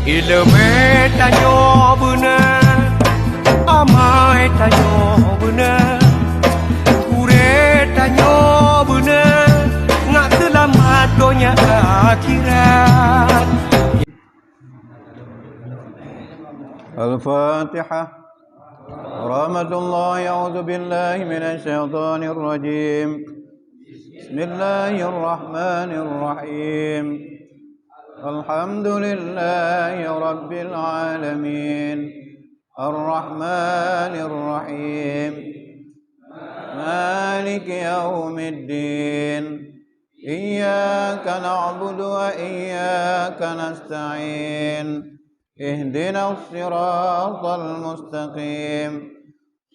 Ilme tanyo bener, amai tanyo bener, kure tanyo bener, ngak selamat dunia akhirat. الفاتحة. رحمة الله. أعوذ بالله من الشيطان الرجيم. بسم الله الرحمن الرحيم. الحمد لله رب العالمين الرحمن الرحيم مالك يوم الدين إياك نعبد وإياك نستعين اهدنا الصراط المستقيم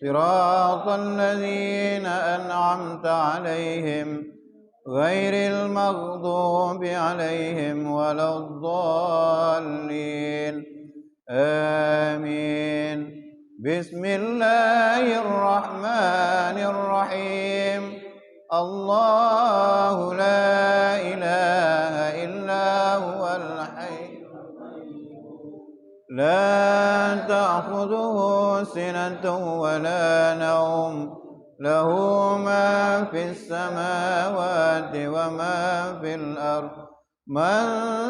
صراط الذين أنعمت عليهم غير المغضوب عليهم ولا الضالين آمين. بسم الله الرحمن الرحيم. الله لا إله إلا هو الحي لا تأخذه سنة ولا نوم له ما في السماوات وما في الأرض من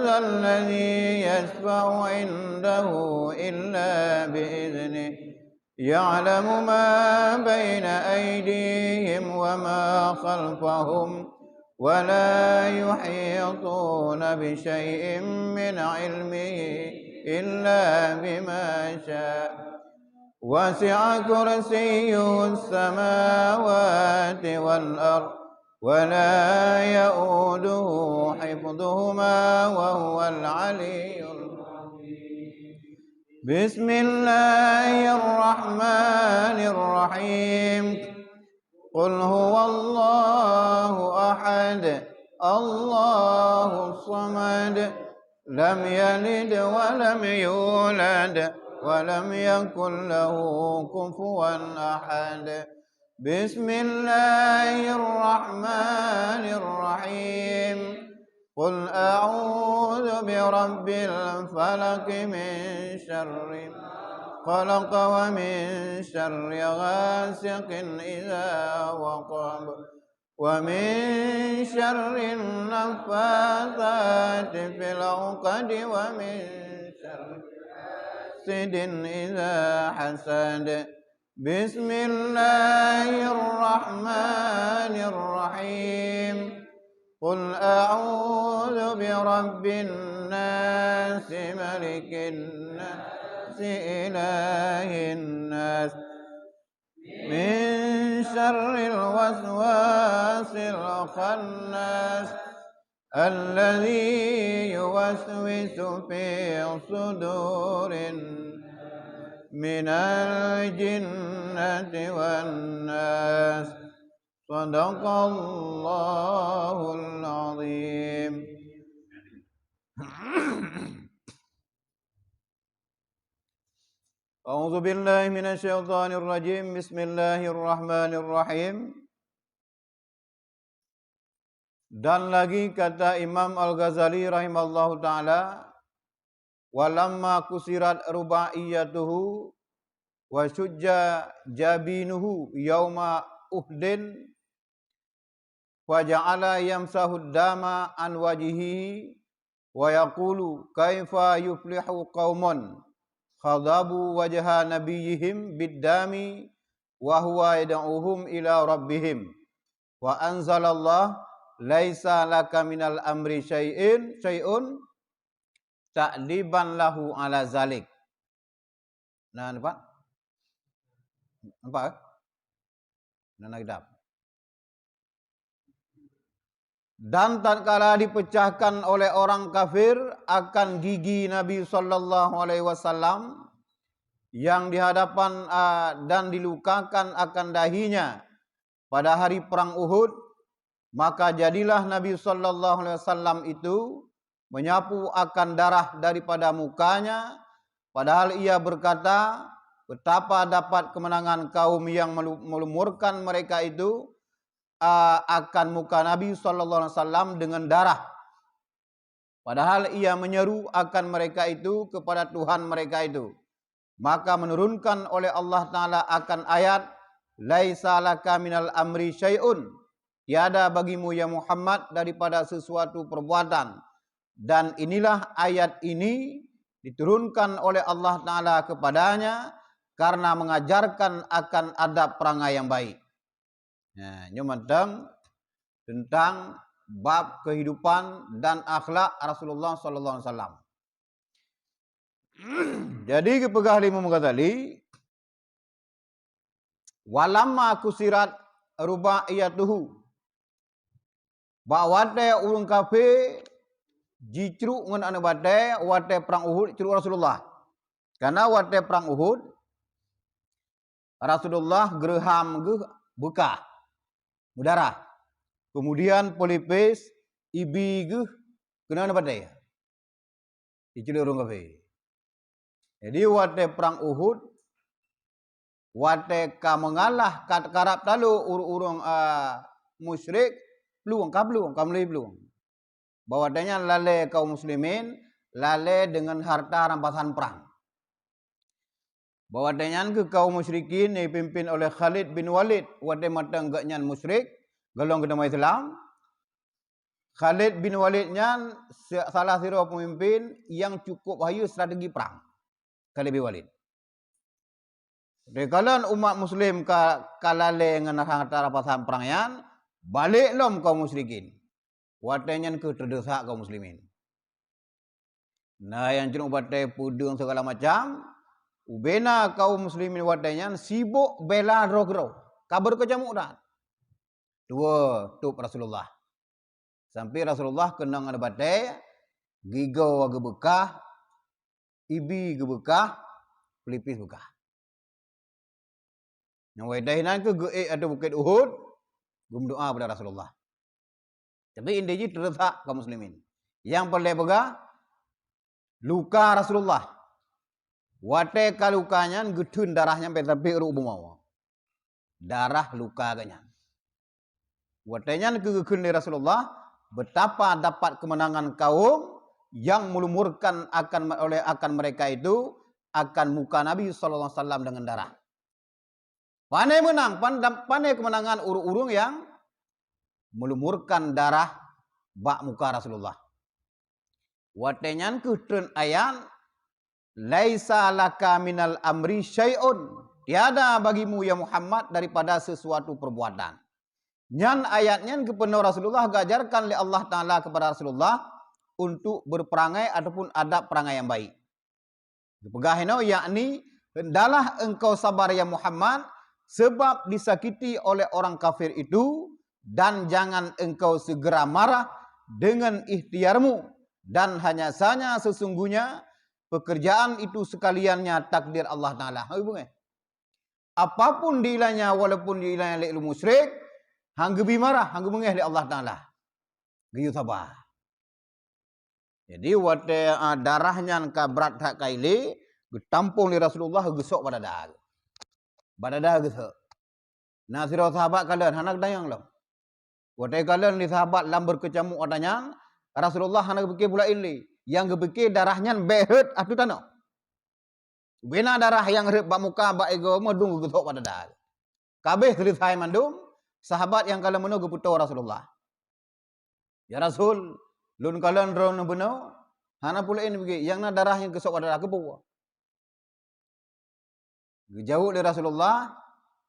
ذا الذي يشفع عنده إلا بإذنه يعلم ما بين أيديهم وما خلفهم ولا يحيطون بشيء من علمه إلا بما شاء وسع كرسيه السماوات والأرض ولا يؤوده حفظهما وهو العلي العظيم. بسم الله الرحمن الرحيم. قل هو الله أحد الله الصمد لم يلد ولم يولد ولم يكن له كفوا أحد. بسم الله الرحمن الرحيم. قل أعوذ برب الفلق من شر ما خلق ومن شر غاسق إذا وقب ومن شر النفاثات في العقد ومن شر حاسد إذا حسد. بسم الله الرحمن الرحيم. قل أعوذ برب الناس ملك الناس إله الناس من شر الوسواس الخناس الذي يوسوس في صدور من الجنة والناس. صدق الله العظيم. أعوذ بالله من الشيطان الرجيم. بسم الله الرحمن الرحيم. Dan lagi kata Imam Al-Ghazali rahimallahu ta'ala, walamma kusirat rubaiyatuhu wa syujja jabinuhu yauma uhdin wa ja'ala yamsahu dama an wajihi wa yaqulu kaifa yuflihu qaumun khadabu wajha nabiyihim biddami wa huwa yad'uhum ila rabbihim wa anzalallah laisa laka minal amri syai'un ta'diban lahu ala zalik. Nah, nampak? Nampak? Nah, kita. Dan tatkala dipecahkan oleh orang kafir akan gigi Nabi sallallahu alaihi wasallam yang di hadapan dan dilukakan akan dahinya pada hari perang Uhud, maka jadilah Nabi sallallahu alaihi wasallam itu menyapu akan darah daripada mukanya, padahal ia berkata, betapa dapat kemenangan kaum yang melumurkan mereka itu akan muka Nabi sallallahu alaihi wasallam dengan darah. Padahal ia menyeru akan mereka itu kepada Tuhan mereka itu. Maka menurunkan oleh Allah Ta'ala akan ayat, Laisa laka minal amri syai'un. Tiada bagimu ya Muhammad daripada sesuatu perbuatan. Dan inilah ayat ini diturunkan oleh Allah Ta'ala kepadanya karena mengajarkan akan adab perangai yang baik. Nah, ini tentang bab kehidupan dan akhlak Rasulullah sallallahu alaihi wasallam. Jadi kepegah Imam Ghazali, walamma kusirat rubaiyatuhu, bawate urung kafe jicru ngan anu bade wate perang Uhud cru Rasulullah. Karena wate perang Uhud Rasulullah gerham bekah mudarah. Kemudian polipes ibi kena anu bade. Dicru urung kafe. Jadi wate perang Uhud wate ka mengalah kat karab talu urung musyrik peluang kamlei peluang. Bahwatanya lale kaum muslimin lale dengan harta rampasan perang. Bahwatanya ke kaum musyrikin dipimpin oleh Khalid bin Walid wate matang gaknyan musyrik golong kedama Islam. Khalid bin Walid nyan salah satu pemimpin yang cukup hayu strategi perang. Khalid bin Walid. Dekalan umat muslim kalale dengan harta rampasan perang yan balik lom kaum musyrikin. Watenya ke terdesak kaum muslimin. Nah yang cenuk batai pudung segala macam. Ubena kaum muslimin watenya sibuk bela rogro. Kabar kecamuk dah. Dua tup Rasulullah. Sampai Rasulullah kenang ada batai. Gigau aga bekah. Ibi ge bekah. Pelipis bekah. Yang wadahinan ke ge'ek ada bukit Uhud. Gum doa pada Rasulullah. Tapi indah je terdesak kaum muslimin. Yang paling pegah, luka Rasulullah. Wate ka lukanya gedun darahnya sampai uruk bumau. Darah luka agaknya. Watenya kegekun dari Rasulullah, betapa dapat kemenangan kaum yang melumurkan akan mereka itu akan muka Nabi sallallahu alaihi wasallam dengan darah. Pandai menang, pandai kemenangan urung-urung yang melumurkan darah bak muka Rasulullah. Watenyan kutun ayat laisa laka minal amri syai'un. Tiada bagimu ya Muhammad daripada sesuatu perbuatan. Nyan ayatnya kepenuh Rasulullah gajarkan oleh Allah Ta'ala kepada Rasulullah untuk berperangai ataupun adab perangai yang baik. Pegahino yakni hendalah engkau sabar ya Muhammad sebab disakiti oleh orang kafir itu. Dan jangan engkau segera marah dengan ikhtiarmu. Dan hanya saja sesungguhnya pekerjaan itu sekaliannya takdir Allah Ta'ala. Apapun diilahnya walaupun diilahnya oleh musyrik. Hangga bimarah, hangga mengeh oleh Allah Ta'ala. Giyu sabar. Jadi wate darahnya ka berat hak kaili. Getampung di Rasulullah gesok pada dah. Pada dah gesok. Nah sirah sahabat kalian, hanak dayang lah. Watai kalian ni sahabat lamber kecamuk adanya Rasulullah anak bekir pula ini yang gebekir darahnya behet atu tanah. Bena darah yang rep bak muka bak ego medung getok pada dah. Kabeh selesai mandum sahabat yang kalian meno geputo Rasulullah. Ya Rasul, lun kalian ron beno hana pula ini begi yang na darahnya gesok pada dah kebawa. Jauh dari Rasulullah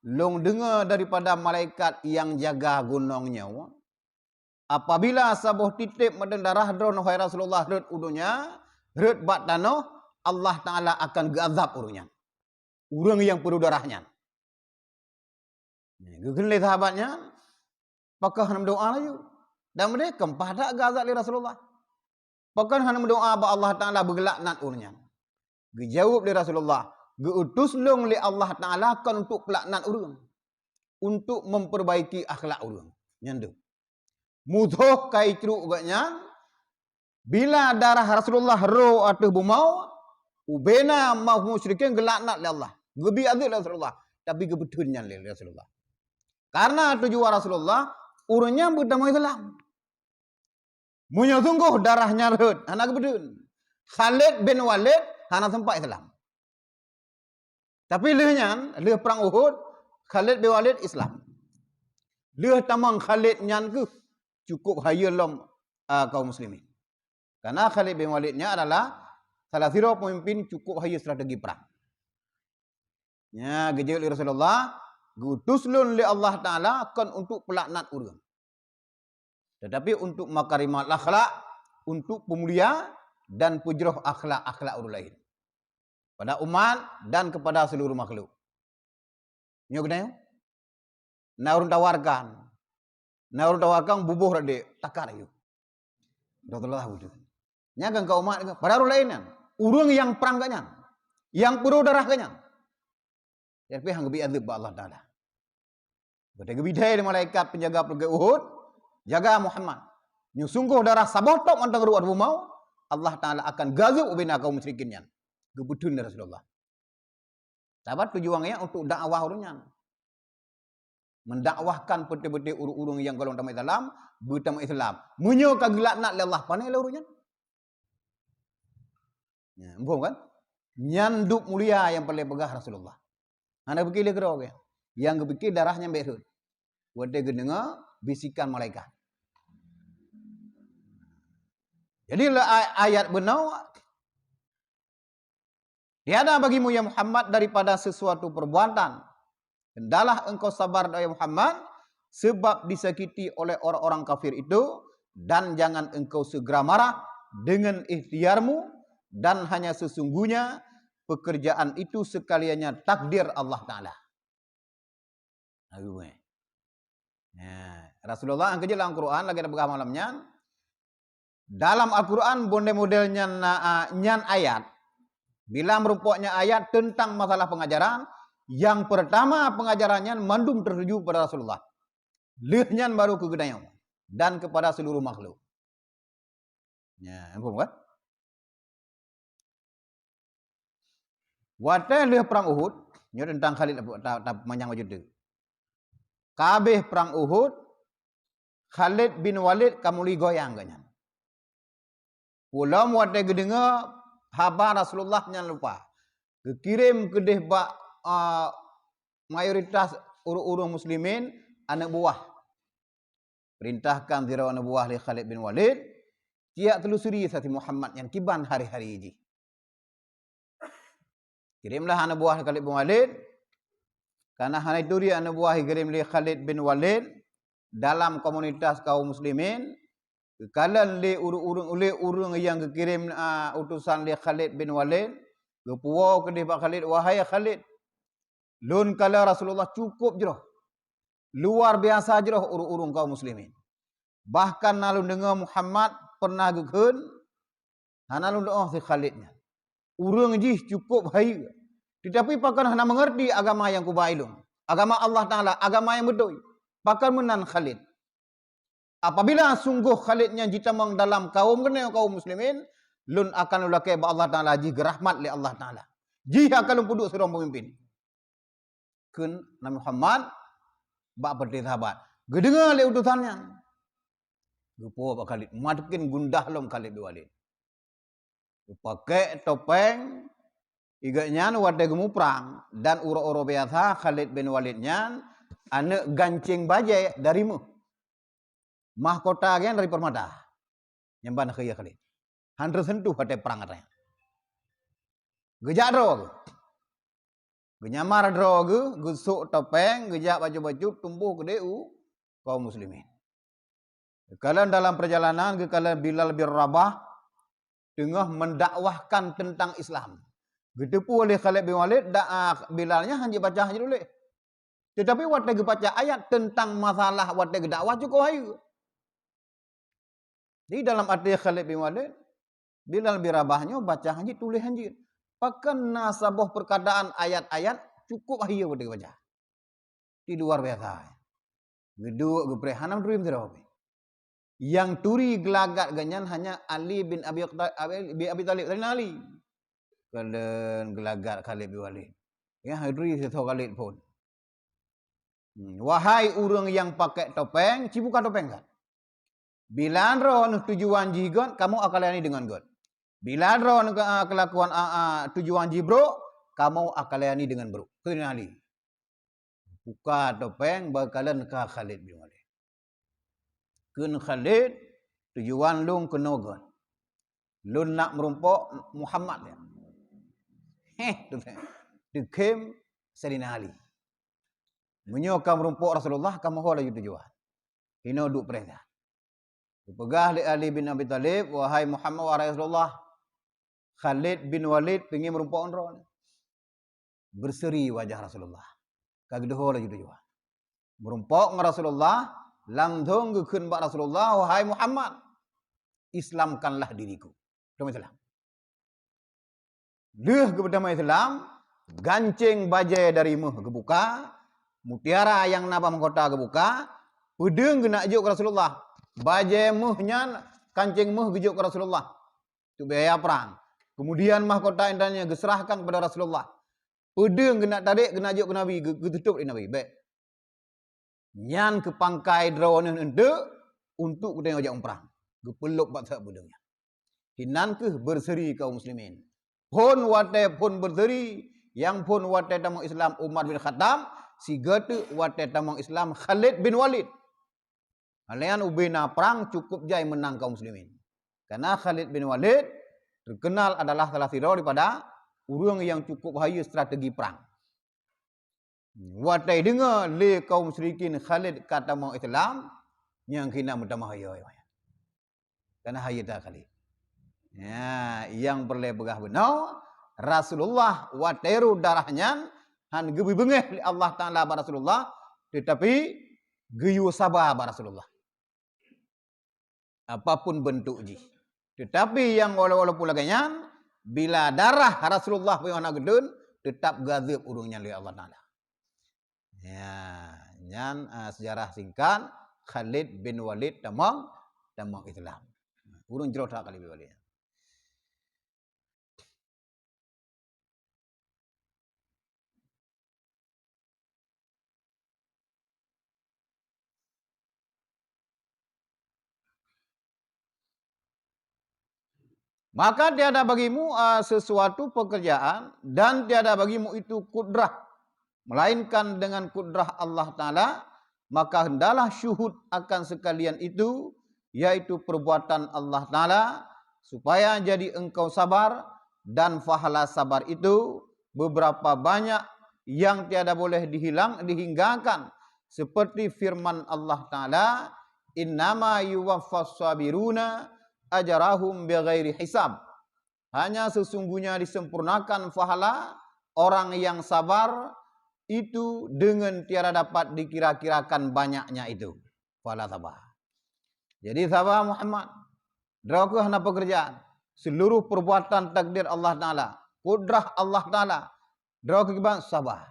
long dengar daripada malaikat yang jaga gunungnya. Apabila sabuh titip meden darah drone wahai Rasulullah red udunya, red bat tanah, Allah Ta'ala akan gazab urunya. Urang yang perlu darahnya. Gegenle sahabatnya, pakah hanam doa lagi. Dan mereka pada gazab li Rasulullah. Pakah hanam doa ba Allah Ta'ala bergelaknat urunya. Gejawab li Rasulullah. Geutus long li Allah Ta'ala kan untuk pelaknat urang. Untuk memperbaiki akhlak urang. Nyandu. Mudoh kai ceruk agaknya. Bila darah Rasulullah roh atau bumau. Ubena mau musyrikin gelaknat li Allah. Gebi adil Rasulullah. Tapi gebetulnya li Rasulullah. Karena tujuan Rasulullah. Urangnya berdamai Islam. Munyo sungguh darahnya lut, anak bedun. Khalid bin Walid hana sempat Islam. Tapi leh perang Uhud, Khalid bin Walid Islam. Leh tamang Khalid nyan ke cukup hayalom kaum muslimin. Karena Khalid bin Walidnya adalah salah satu pemimpin cukup hayal strategi perang. Ya, gejel Rasulullah gutus lun li Allah Taala kan untuk pelaknat urang. Tetapi untuk makarimat akhlak, untuk pemulia dan pujroh akhlak-akhlak orang lain. Pada umat dan kepada seluruh makhluk. Nyo kena yo. Na urang tawarkan. Na urang tawarkan bubuh rade takar yo. Rasulullah tahu tu. Nya kan ka umat pada orang lain kan. Urang yang perang kanyan. Yang perlu darah kanyan. Tapi hang bi azab Allah Taala. Bade gebidai malaikat penjaga pergi Uhud, jaga Muhammad. Nyu sungguh darah sabotok antang ruat bumau, Allah Taala akan gazab ubina kaum musyrikin yan. Gebutun Rasulullah. Sahabat tujuannya untuk dakwah urunyan. Mendakwahkan peti-peti urung-urung yang golong dalam Islam, bertama Islam. Munyo kagilak nak Allah panai lah urunyan. Ya, empun kan? Nyanduk mulia yang paling pegah Rasulullah. Anda fikir le kerok ya. Yang fikir darahnya berut. Wade gedenga bisikan malaikat. Jadi ayat benar. Tiada bagimu ya Muhammad daripada sesuatu perbuatan. Hendalah engkau sabar ya Muhammad sebab disakiti oleh orang-orang kafir itu dan jangan engkau segera marah dengan ikhtiarmu dan hanya sesungguhnya pekerjaan itu sekaliannya takdir Allah Ta'ala. Rasulullah yang dalam Quran lagi ada beberapa malamnya. Dalam Al-Quran bonde modelnya nyan ayat. Bila merupuknya ayat tentang masalah pengajaran. Yang pertama pengajarannya mandum tertuju pada Rasulullah. Lehnya baru ke gedayang. Dan kepada seluruh makhluk. Ya, ampun kan? Wate leh perang Uhud, nyo tentang Khalid tak panjang wajud tu. Kabeh perang Uhud, Khalid bin Walid kamuli goyang ganyan. Ulam wate gedenga haba Rasulullah nyan lupa. Kekirim ke deh bak mayoritas urung-urung muslimin anak buah. Perintahkan zira anak buah li Khalid bin Walid, tiak telusuri sati Muhammad yang kiban hari-hari ini. Kirimlah anak buah Khalid bin Walid. Karena hanya itu dia anak buah kirim li Khalid bin Walid dalam komunitas kaum muslimin. Kekalan li urung yang kirim utusan li Khalid bin Walid. Kepuau ke dia Pak Khalid, wahai Khalid. Lun kala Rasulullah cukup jeroh. Luar biasa jeroh urung kaum muslimin. Bahkan nalun dengar Muhammad pernah gekeun. Nalun doa si Khalidnya. Urang jih cukup hai. Tetapi pakan hana mengerti agama yang kubailung. Agama Allah Ta'ala, agama yang betul. Pakan menan Khalid. Apabila sungguh Khalidnya jitamang dalam kaum muslimin, lun akan ulakai ba Allah Ta'ala jih gerahmat li Allah Ta'ala. Jih akan lumpuduk seorang pemimpin. Kun Nabi Muhammad ba peti sahabat. Gedengar li utusannya. Lupa ba Khalid. Madkin gundah lom Khalid bin Walid. Pakai topeng, igaknya wadah gemu perang dan uro-uro biasa Khalid bin Walidnya anak gancing bajai darimu. Mahkota gen dari permata. Nyamban ke ya Khalid. Handre sentuh hati perang katanya. Gejak drog. Genyamar drog, gusuk topeng, gejak baju-baju tumbuh ke DU kaum muslimin. Kalian dalam perjalanan ke kalian Bilal bin Rabah tengah mendakwahkan tentang Islam. Gedepu oleh Khalid bin Walid, Bilalnya hanya baca hanya dulu. Tetapi waktu baca ayat tentang masalah waktu dakwah cukup ayu. Di dalam arti Khalid bin Walid, Bilal bin Rabahnya baca hanya tulis hanya. Pakan nasabah perkataan ayat-ayat cukup ayu waktu baca. Di luar biasa. Geduk geprehanam turim tidak. Yang turi gelagat ganyan hanya Ali bin Abi Talib dari Ali. Kalian gelagat Khalid bin Walid. Ya, hadri satu Khalid pun. Wahai orang yang pakai topeng, cibukan topeng kan? Bila ro tujuan jigon, kamu akalani dengan God. Bila ro kelakuan tujuan jibro, kamu akalani dengan bro. Kenali. Buka topeng bakalan ka Khalid bin Walid. Kun Khalid tujuan lung kenogon. Lun nak merumpok Muhammad ya. Dekem Sayyidina Ali. Menyokam merumpok Rasulullah kamu hola tujuan. Hino duk perintah. Pegah li Ali bin Abi Talib, wahai Muhammad wa Rasulullah, Khalid bin Walid pengen merumpok onron. Berseri wajah Rasulullah. Kagdoh lagi tujuan. Merumpok dengan Rasulullah, langsung gekun bak Rasulullah, wahai Muhammad, Islamkanlah diriku. Pertama Islam. Leh kepada Islam, gancing bajai darimu kebuka, mutiara yang napa mahkota kebuka, pedeng kena juk ke Rasulullah. Bajai muhnya kancing muh gejuk ke Rasulullah. Itu biaya perang. Kemudian mahkota indahnya diserahkan kepada Rasulullah. Pedeng kena tarik kena juk ke Nabi, getutup di Nabi. Baik. Nyan ke pangkai drone ende untuk kita ngajak perang. Gepeluk baksa pedengnya. Hinan ke berseri kaum muslimin. Pun wate pun berseri, yang pun wate tamang Islam Umar bin Khattab, si gatu wate tamang Islam Khalid bin Walid. Alian ubina perang cukup jai menang kaum muslimin. Karena Khalid bin Walid terkenal adalah salah satu daripada orang yang cukup bahaya strategi perang. Watai dengar le kaum musyrikin Khalid kata mau Islam yang kena mutamah bahaya. Karena hayat Khalid. Ya, yang perlu begah benar Rasulullah wateru darahnya han gebi bengeh li Allah Taala ba Rasulullah, tetapi geyu sabar ba Rasulullah. Apapun bentuk ji. Tetapi yang walaupun laganya, bila darah Rasulullah punya anak gedun, tetap gazib urungnya oleh Allah Ta'ala. Ya, yang sejarah singkat, Khalid bin Walid tamang Islam. Urung jerota kali balik. Maka tiada bagimu sesuatu pekerjaan dan tiada bagimu itu kudrah, melainkan dengan kudrah Allah Ta'ala, maka hendalah syuhud akan sekalian itu, yaitu perbuatan Allah Ta'ala, supaya jadi engkau sabar, dan pahala sabar itu beberapa banyak yang tiada boleh dihinggakan, seperti firman Allah Ta'ala, innama yuwaffas sabiruna ajarahum bighairi hisab. Hanya sesungguhnya disempurnakan pahala orang yang sabar itu dengan tiada dapat dikira-kirakan banyaknya itu pahala sabar. Jadi sabar Muhammad, drauke hana pekerjaan, seluruh perbuatan takdir Allah Taala, kudrah Allah Taala, drauke kiban sabar.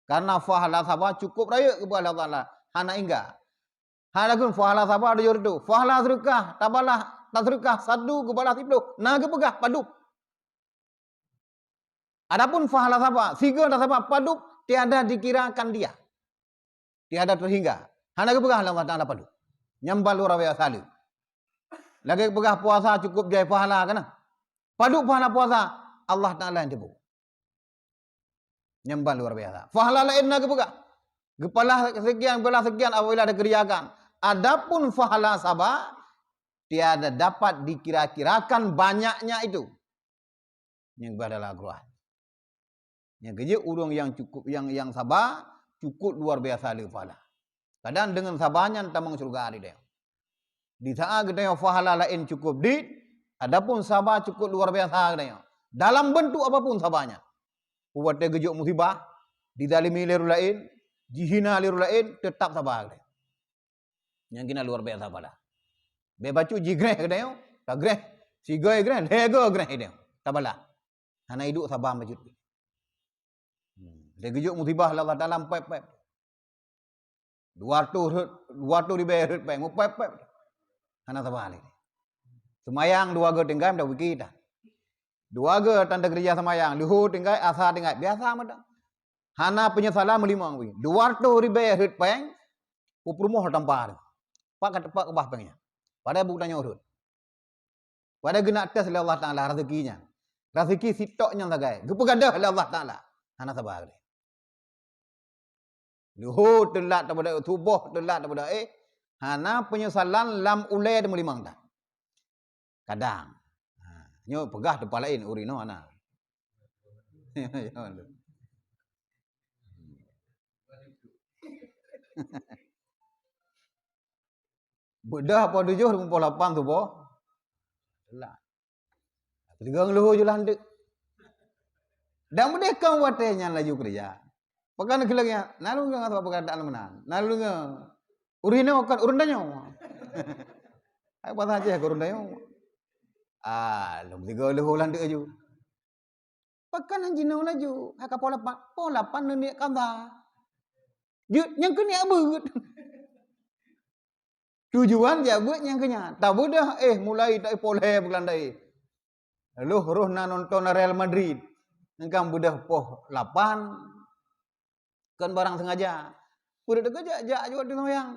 Karena pahala sabar cukup raya kepada Allah Taala, hana ingga. Hana kun pahala sabar ada jordu, pahala sedekah, tabalah tak sedekah satu kebalah tiplu, naga pegah padup. Adapun pahala sabar, siga dah sabar padup, tiada dikirakan dia. Tiada terhingga. Hana ke pegah Allah Taala padup. Nyambal luar biasa salu. Lagi pegah puasa cukup jai pahala kana. Padup pahala puasa Allah Taala yang tipu. Nyambal luar biasa. Pahala lain naga pegah. Gepalah sekian apabila ada kerjakan. Adapun pahala sabar tiada dapat dikira-kirakan banyaknya itu. Yang adalah Quran. Yang kerja urang yang cukup yang sabar cukup luar biasa le pahala. Kadang dengan sabarnya tamang surga ada dia. Di saat kita pahala lain cukup dit, adapun sabar cukup luar biasa dia. Dalam bentuk apapun sabarnya. Buat dia gejuk musibah, dizalimi liru lain, dihina liru lain, tetap sabar dia. Yang kena luar biasa pada. Bebacu jigreh ke dia, tak greh. Si greh greh, lego greh dia. Tak bala. Hana hidup sabar majud. Dia gejuk musibah Allah Taala pep. 200 ribu pep, mu pep. Hana sabar ni. Semayang 2 ge tinggal dah wiki dah. 2 ge tanda kerja semayang, luhur tinggal asa tinggal biasa mah. Hana penyesalan melimang wi. 200 ribu pep, uprumoh tampar. Pak kat pak bah pengnya. Pada buku tanya urut. Pada genak tes oleh Allah Ta'ala rezekinya. Rezeki sitoknya lagai. Gepegadah oleh Allah Ta'ala. Hana sabar dia. Luhur telat daripada tubuh telat daripada hana penyesalan lam ulai dan melimang dah. Kadang. Nyo pegah depan lain urino hana. Bedah apa 7:28 tu boh. Telat. Tiga ngeluh je lah ndek. Dan mereka watenya laju kerja. Pakan kelangnya, nalu nga apa perkataan menan. Nalu nga urino kan urundanyo. Ai pasal aja urundanyo. Lom tiga ngeluh lah ndek aju. Pakan anjina laju. Haka pola pan nenek kata. Yang kena abut. Tujuan dia buat yang kena. Tak mudah mulai tak poleh bulan dai. Lalu roh na nonton Real Madrid. Engkau budah poh 8. Kan barang sengaja. Budak dekat jak juga dengan yang.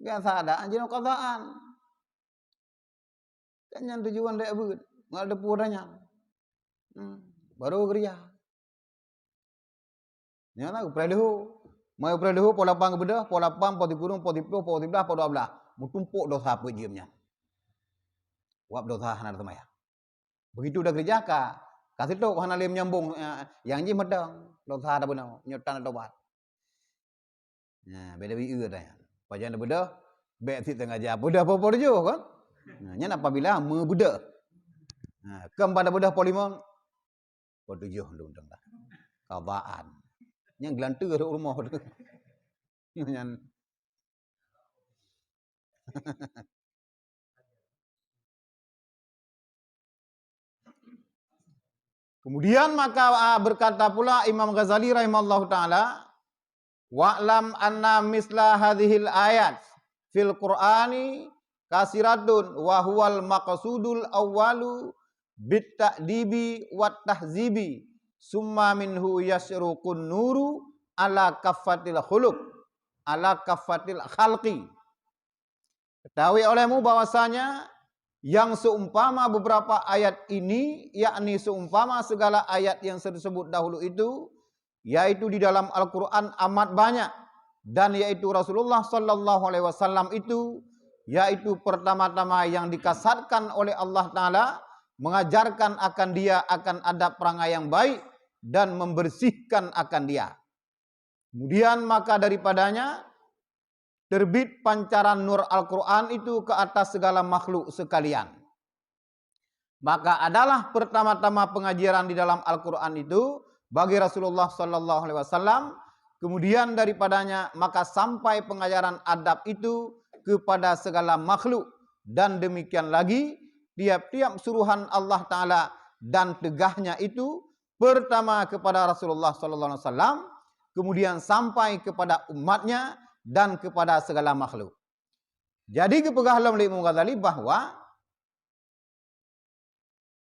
Biasa ada anjing kataan. Kan yang tujuan dia abut. Ngal ada puranya. Baru kerja. Nyata aku perlu. Mai perlu pola pang bedah, pola pang poti kurung, poti plo, poti belah, poti belah. Mutumpuk dosa apa diamnya. Wap dosa hana temaya. Begitu dah kerja ka, kasih tu hana lem nyambung yang ji medang dosa dah benar, nyotan tobat. Nah, beda biu dah. Pajan dah bedah, bet sit tengah jah. Bedah apa je kan? Nah, nya apabila me bedah. Nah, keempat bedah polimong. Po 7 undang dah. Kabaan. Yang gelantur di rumah tu. Yang Kemudian maka berkata pula Imam Ghazali rahimahullahu taala, wa'lam anna misla hadhil ayat fil Qur'ani kasiratun wa huwal maqsudul awwalu bit ta'dibi wat tahzibi summa minhu yasruqun nuru ala kaffatil khuluq ala kaffatil khalqi. Ketahui olehmu bahwasanya yang seumpama beberapa ayat ini, yakni seumpama segala ayat yang disebut dahulu itu, yaitu di dalam Al-Quran amat banyak, dan yaitu Rasulullah Sallallahu Alaihi Wasallam itu, yaitu pertama-tama yang dikasatkan oleh Allah Taala, mengajarkan akan dia akan adab perangai yang baik dan membersihkan akan dia. Kemudian maka daripadanya terbit pancaran nur Al-Quran itu ke atas segala makhluk sekalian. Maka adalah pertama-tama pengajaran di dalam Al-Quran itu bagi Rasulullah Sallallahu Alaihi Wasallam. Kemudian daripadanya maka sampai pengajaran adab itu kepada segala makhluk. Dan demikian lagi tiap-tiap suruhan Allah Ta'ala dan tegahnya itu pertama kepada Rasulullah Sallallahu Alaihi Wasallam, kemudian sampai kepada umatnya dan kepada segala makhluk. Jadi kepegahlah oleh Imam Ghazali bahwa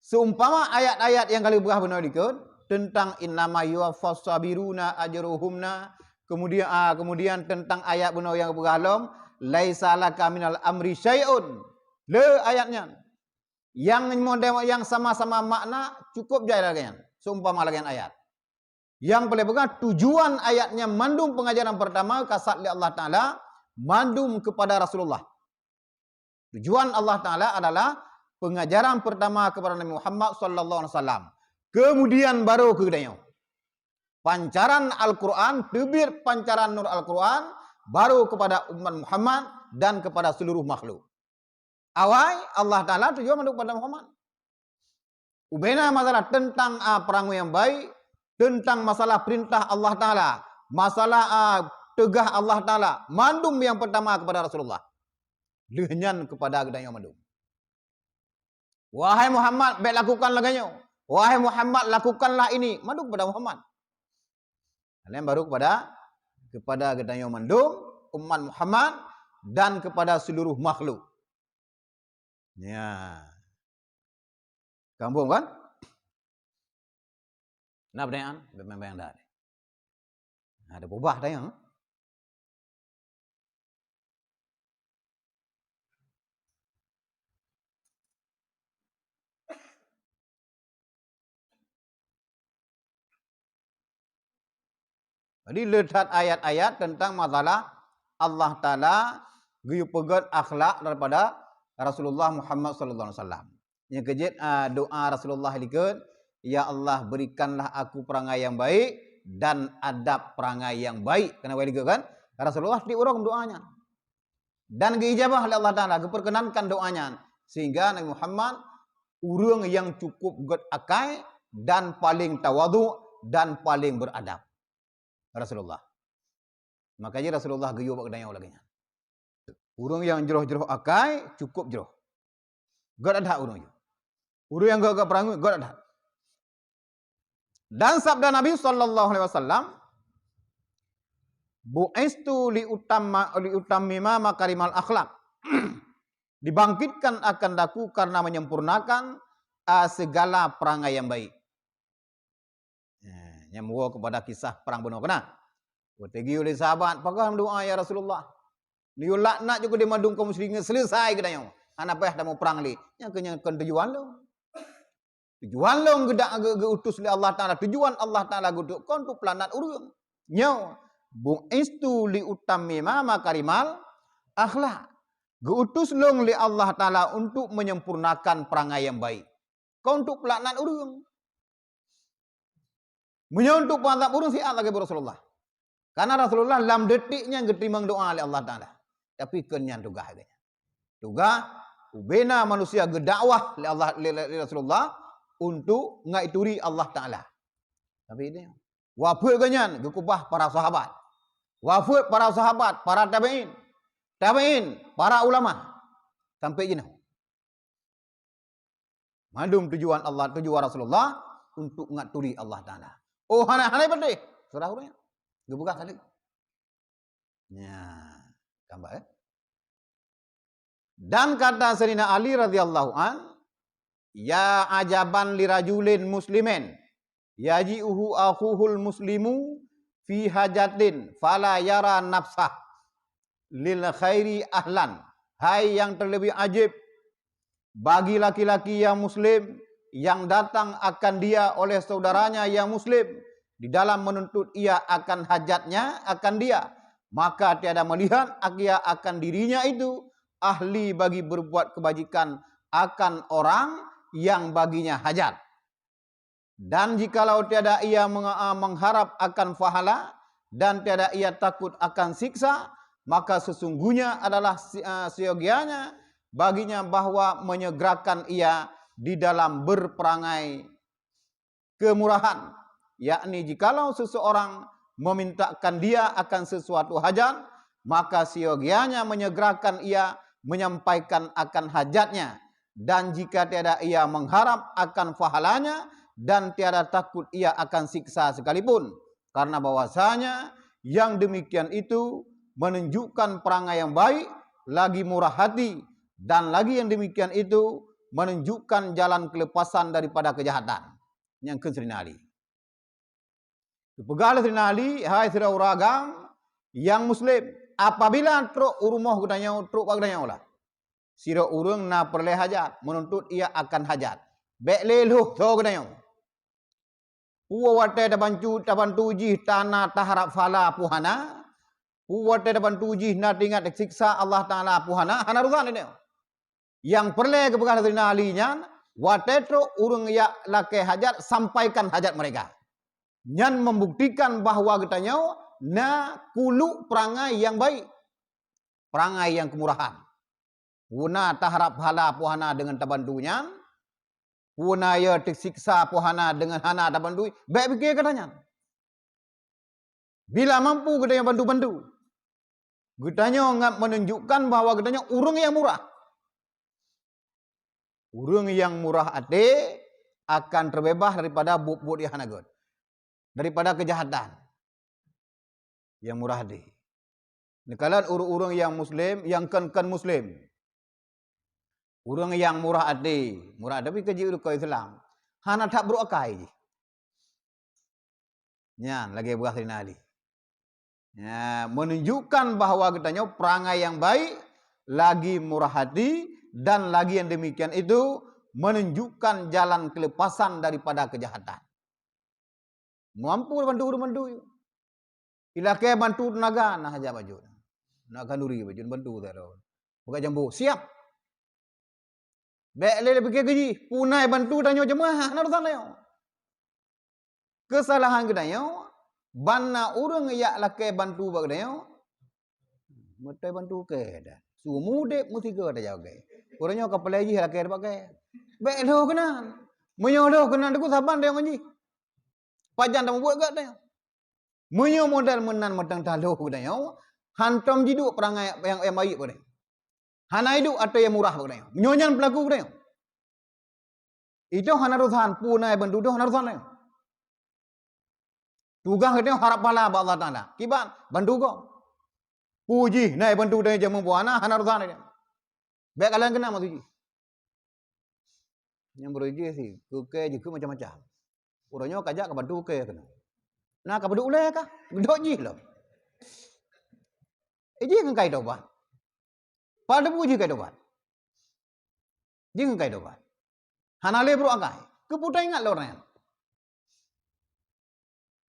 seumpama ayat-ayat yang kali begah benar ikut tentang innama yuwaffas sabiruna ajruhumna, kemudian tentang ayat benar yang begahlam laisa laka minal amri syai'un. Le ayatnya yang model yang sama-sama makna cukup jaya lagi seumpama lagi ayat. Yang boleh pegang tujuan ayatnya mandum pengajaran pertama kasat oleh Allah Ta'ala, mandum kepada Rasulullah. Tujuan Allah Ta'ala adalah pengajaran pertama kepada Nabi Muhammad Sallallahu Alaihi Wasallam. Kemudian baru ke kedanya. Pancaran Al-Quran, terbit pancaran nur Al-Quran, baru kepada umat Muhammad dan kepada seluruh makhluk. Awal Allah Ta'ala tujuan mandum kepada Muhammad. Ubena masalah tentang perang yang baik, tentang masalah perintah Allah Ta'ala, masalah tegah Allah Ta'ala, mandum yang pertama kepada Rasulullah. Lehnyan kepada gedanya mandum. Wahai Muhammad, baik lakukanlah ganyo. Wahai Muhammad, lakukanlah ini. Mandum kepada Muhammad. Kalian baru kepada gedanya mandum, umat Muhammad, dan kepada seluruh makhluk. Ya. Kampung kan? Nah pertanyaan, memang dah ada. Ada berubah dah yang. Jadi letak ayat-ayat tentang masalah Allah Ta'ala giyu pegat akhlak daripada Rasulullah Muhammad sallallahu alaihi wasallam. Yang kejit doa Rasulullah likut, ya Allah berikanlah aku perangai yang baik dan adab perangai yang baik. Kenapa likut kan? Rasulullah diurang doanya. Dan diijabah oleh Allah Ta'ala, keperkenankan doanya. Sehingga Nabi Muhammad urang yang cukup gut akai dan paling tawadu dan paling beradab. Rasulullah. Makanya Rasulullah giyu bak kedanya lagi. Urang yang jeroh-jeroh akai cukup jeroh. God ada urang je. Urang yang gak perangu God ada. Dan sabda Nabi sallallahu alaihi wasallam, bu'istu li utammima makarimal akhlak. Dibangkitkan akan daku karena menyempurnakan segala perangai yang baik. Nyambung kepada kisah perang Badar kena. Bertegi oleh sahabat, pakai doa ya Rasulullah. Dia laknat juga dia madung kaum muslimin selesai kedanya. Anak payah dah mau perang li. Yang kenyakan tujuan lo. Tujuan lo gedak utus oleh Allah Taala. Tujuan Allah Taala guduk kon tu planat urang. Nyau bu'istu li utammima makarimal akhlak. Geutus long li Allah Taala untuk menyempurnakan perangai yang baik. Kau untuk pelaknat urang. Menyontuk pantat urang siat lagi Rasulullah. Karena Rasulullah dalam detiknya getimang doa oleh Allah Taala. Tapi kenyan tugah agaknya. Tugah ubena manusia gedakwah oleh Allah oleh Rasulullah untuk ngaituri Allah Taala. Tapi ini wafat ganyan gekubah para sahabat. Wafat para sahabat, para tabi'in. Tabi'in, para ulama. Sampai jenuh. Madum tujuan Allah, tujuan Rasulullah untuk ngaturi Allah Ta'ala. Oh, hanai pandai. Surah urangnya. Gebuka kali. Ya, gambar. Dan kata Sayyidina Ali radhiyallahu an, ya ajaban lirajulin muslimin, yaji'uhu akhuhul muslimu fi hajatin fala yara nafsah lil khairi ahlan. Hai yang terlebih ajib bagi laki-laki yang muslim yang datang akan dia oleh saudaranya yang muslim di dalam menuntut ia akan hajatnya akan dia, maka tiada melihat ia akan dirinya itu ahli bagi berbuat kebajikan akan orang yang baginya hajat. Dan jikalau tiada ia mengharap akan pahala dan tiada ia takut akan siksa, maka sesungguhnya adalah siogianya baginya bahwa menyegerakan ia di dalam berperangai kemurahan. Yakni jikalau seseorang memintakan dia akan sesuatu hajat, maka siogianya menyegerakan ia menyampaikan akan hajatnya. Dan jika tiada ia mengharap akan pahalanya dan tiada takut ia akan siksa sekalipun. Karena bahwasanya yang demikian itu menunjukkan perangai yang baik, lagi murah hati, dan lagi yang demikian itu menunjukkan jalan kelepasan daripada kejahatan. Yang ke Sayyidina Ali. Pegalah Sayyidina Ali, hai sira uragam yang muslim, apabila truk urmoh gudanya truk bagdanya ulah. Sira urang na perle hajat, menuntut ia akan hajat. Bek leluh so gudanya. Puwa wate taban tuji tanah taharap fala puhana. Puwa wate taban tuji na tingat siksa Allah Taala puhana. Hana rusan ini. Yang perle kepegang Sayyidina Ali nyan, watetro urung ya lake hajat, sampaikan hajat mereka. Nyan membuktikan bahawa katanya na kulu perangai yang baik. Perangai yang kemurahan. Wuna taharap hala puhana dengan tabandunya. Wuna ya tersiksa puhana dengan hana tabandu. Baik fikir katanya. Bila mampu katanya bantu-bantu. Katanya menunjukkan bahawa katanya urung yang murah. Urang yang murah hati akan terbebas daripada buk-buk di hanagot. Daripada kejahatan. Yang murah hati. Nikalan urang yang muslim, yang kan muslim. Urang yang murah hati. Murah hati tapi keji ke Islam. Hana tak beruakai. Nyan, lagi buah Sayyidina Ali. Ya, menunjukkan bahawa katanya perangai yang baik, lagi murah hati, dan lagi yang demikian itu menunjukkan jalan kelepasan daripada kejahatan. Mampu bantu. Ilakai bantu tenaga nah aja baju. Nak kanduri baju bantu taro. Buka jambu siap. Bek le pikir gaji, punai bantu danyo jemaah na urusan dayo. Kesalahan gedayo, banna urang yak lakai bantu bag dayo. Mutai bantu ke dah. Suruh mudik mesti ke dah jaga. Orangnya kapal lagi lakai dah pakai. Bek lo kena. Menyo lo kena deku saban dayo ngaji. Pajan dah buat gak dayo. Menyo modal menan matang talo dayo. Hantam jidu perangai yang baik pada. Hana hidup atau yang murah pada. Menyonya pelaku pada. Itu hana urusan punai bantu itu hana urusan pada. Tugas kita harap pahala Allah Taala. Kibat bantu kau. Puji naik bantu dari jamu buana hana urusan pada. Baik kalian kena mati. Yang beruji sih, ke juga macam-macam. Orangnya kajak ke bantu ke kena. Nah ke bantu ulai kah? Dok ji lah. Ji kan kai dobat. Pada puji kai dobat. Ji kan kai dobat. Hanale bro agai. Keputai ingat lo orang.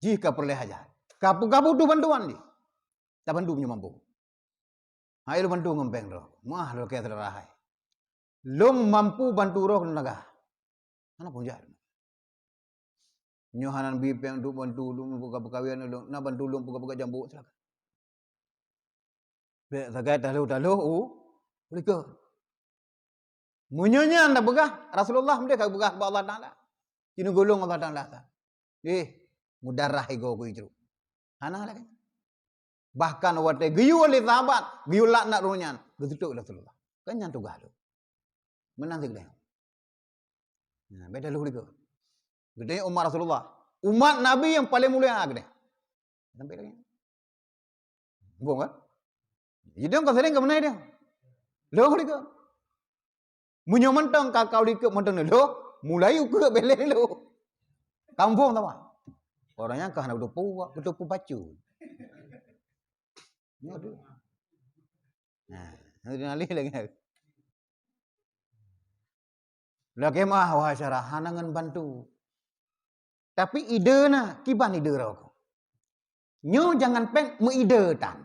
Ji ka perle hajar. Kapu tu bantuan ji. Tak bantu punya mampu. Hai lo bantu ngempeng ro. Mah lo kaya terahai. Long mampu bantu ro naga. Mana pun jalan. Nyohanan bipeng tu bantu lu buka kawian lu. Na bantu lu buka jambu silakan. Bek sagai talu boleh ke? Munyonya anda begah Rasulullah mereka begah kepada Allah Taala. Ini golong Allah Taala. Mudarah ego ku itu. Hana lagi. Bahkan wate giyu oleh sahabat, giyu laknat runyan, getutuk Rasulullah. Kan yang tugas lu. Menang sik dah. Nah, beda lu ke. Gede umat Rasulullah. Umat Nabi yang paling mulia gede. Sampai lagi. Buang kan? Jadi orang sering ke mana dia? Lo ke? Munyo mentang kakau dikek mentang lo, mulai uke beleng lo. Kampung tahu? Orangnya kah nak betul pacu. Ni ada. Nah, nanti nalih lagi. Lagi mah wah syarah hanangan bantu. Tapi ide na kiban ide rau. Nyo jangan pen meide tan.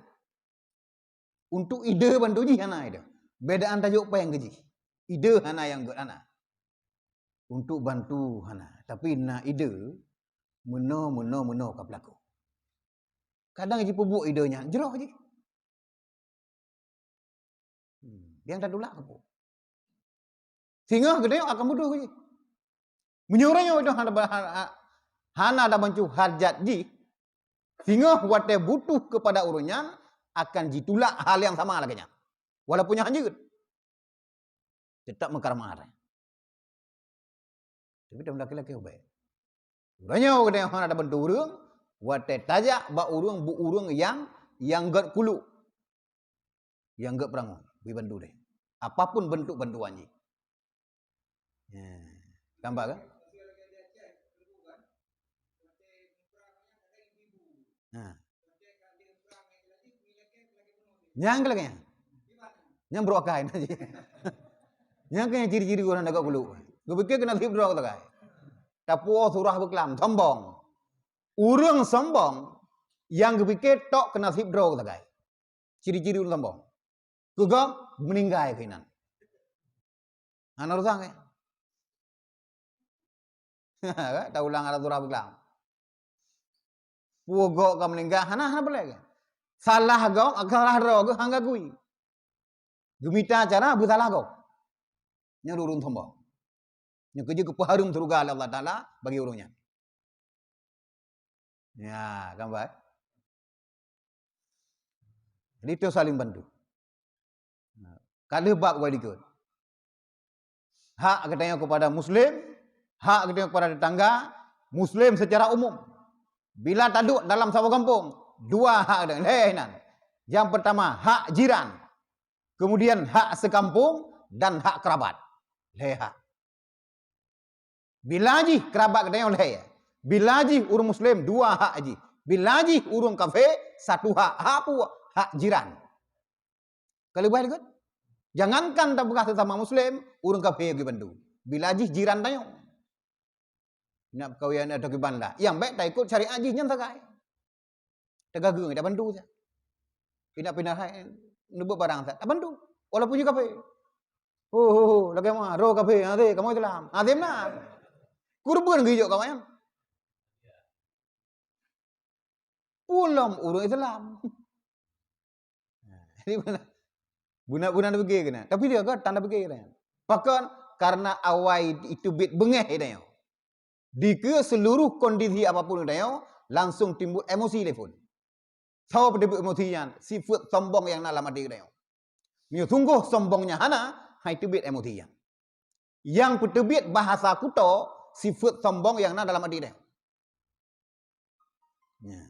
Untuk ide bantu ji hana ide. Bedaan tajuk apa yang gaji. Ide hana yang good hana. Untuk bantu hana. Tapi na ide meno ka pelaku. Kadang ji pebuk idenya jeroh ji. Yang tak dulak apa. Sehingga gede akan bodoh ji. Menyuruhnya itu hana ada bantu hajat ji. Sehingga wate butuh kepada urunyan akan ditulak hal yang sama lagi nya. Walaupun hanyut. Tetap mengkarmar. Tapi dah laki-laki baik. Urangnya gede hana ada bantu urang, wate tajak ba urang bu urang yang gak kulu. Yang gak perangu, bi bantu deh. Apapun bentuk bantuan ji. Ya. Gambar kan? Nah. Yang lagi nya. Yang berokai nanti. Yang kaya ciri-ciri orang agak kulu. Gue pikir kena hibro kata kai. Tapu surah berkelam sombong. Urang sombong yang gue pikir tok kena hibro kata kai. Ciri-ciri orang sombong. Kegam meninggal kainan. Ana urusan kai. Tak ulang ada surah berkelam. Pugo ka meninggal hana boleh. Salah kau, salah ro kau hangga kui. Gemita cara bersalah kau. Yang urun sombong. Yang kerja kepaharum surga Allah Taala bagi urungnya. Ya, gambar. Jadi itu saling bantu. Kalau bab kau ikut. Hak katanya kepada Muslim, hak katanya kepada tetangga, Muslim secara umum. Bila taduk dalam satu kampung, dua hak ada. Yang pertama hak jiran, kemudian hak sekampung dan hak kerabat. Hak. Bila ji kerabat katanya oleh. Bila ji urang Muslim dua hak ji. Bila ji urang kafir satu hak. Hak jiran. Kalau baik kan? Jangankan tak bekas sesama Muslim, urang kafir pergi bantu. Bila ji jiran tanya. Nak perkahwinan atau kibanda. Yang baik tak ikut syariat ji nyan sagai. Tergagung tak bantu saja. Pindah hai nubuh barang tak bantu. Walaupun juga kafir. Lagi mah ro kafir nanti kamu Islam. Nanti mana? Kurban gijo kamu yang. Pulam urung Islam. Ini mana? Buna-buna nak pergi kena. Tapi dia kan tanda pergi kena. Bahkan karena awai itu bit bengeh dia. Dika seluruh kondisi apapun dia langsung timbul emosi telefon. Tahu pada emosian, sifat sombong yang dalam hati dia. Mio tunggu sombongnya hana, hai tebit emosian. Yang petebit bahasa kuto, sifat sombong yang dalam hati dia. Ya.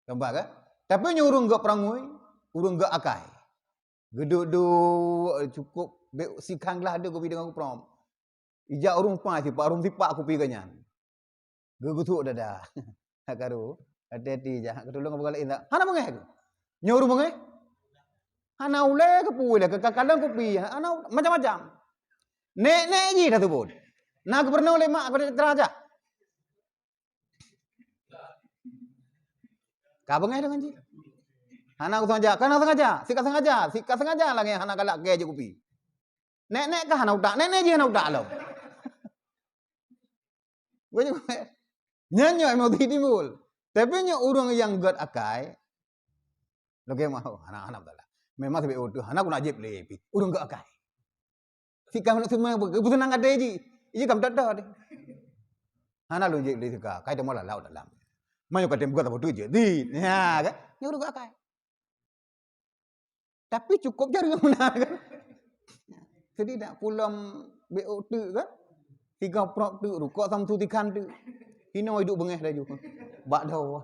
Nampak kan? Tapi nyurung gak perangui, urung gak akai. Geduk-duk cukup sikanglah ada kopi dengan aku prom. Ijak urung pa sipak urung sipak aku pi kanyan. Gegutuk dah. Karu, hati-hati je. Ketulung apa kali indak. Hana mengeh aku. Nyuruh mengeh. Hana ule ke pule ke kadang kopi. Hana macam-macam. Nek ji dah tu pun. Nak pernah oleh mak aku teraja. Ka mengeh dengan ji. Hana aku sengaja, kana sengaja, sikat sengaja lagi hana galak ke je kopi. Nek ka hana utak, nek je hana utak lo. Nyanyo emosi timbul. Tapi nyo urang yang god akai. Lagi mau anak-anak bala. Memang sebab itu anak nak jep lepi. Urang god akai. Sikam nak semua keputusan angkat dia ji. Iji kam tak ada. Anak lu jep lepi ka. Kai temu laut dalam. Mayo katem gua tak betul je. Di. Ya kan? Nyo urang god akai. Tapi cukup cari mana kan? Jadi nak pulang BO tu kan? 3 prop tu rukuk sam tu tikan tu. Hino hidup bengeh dah juga. Bak dah.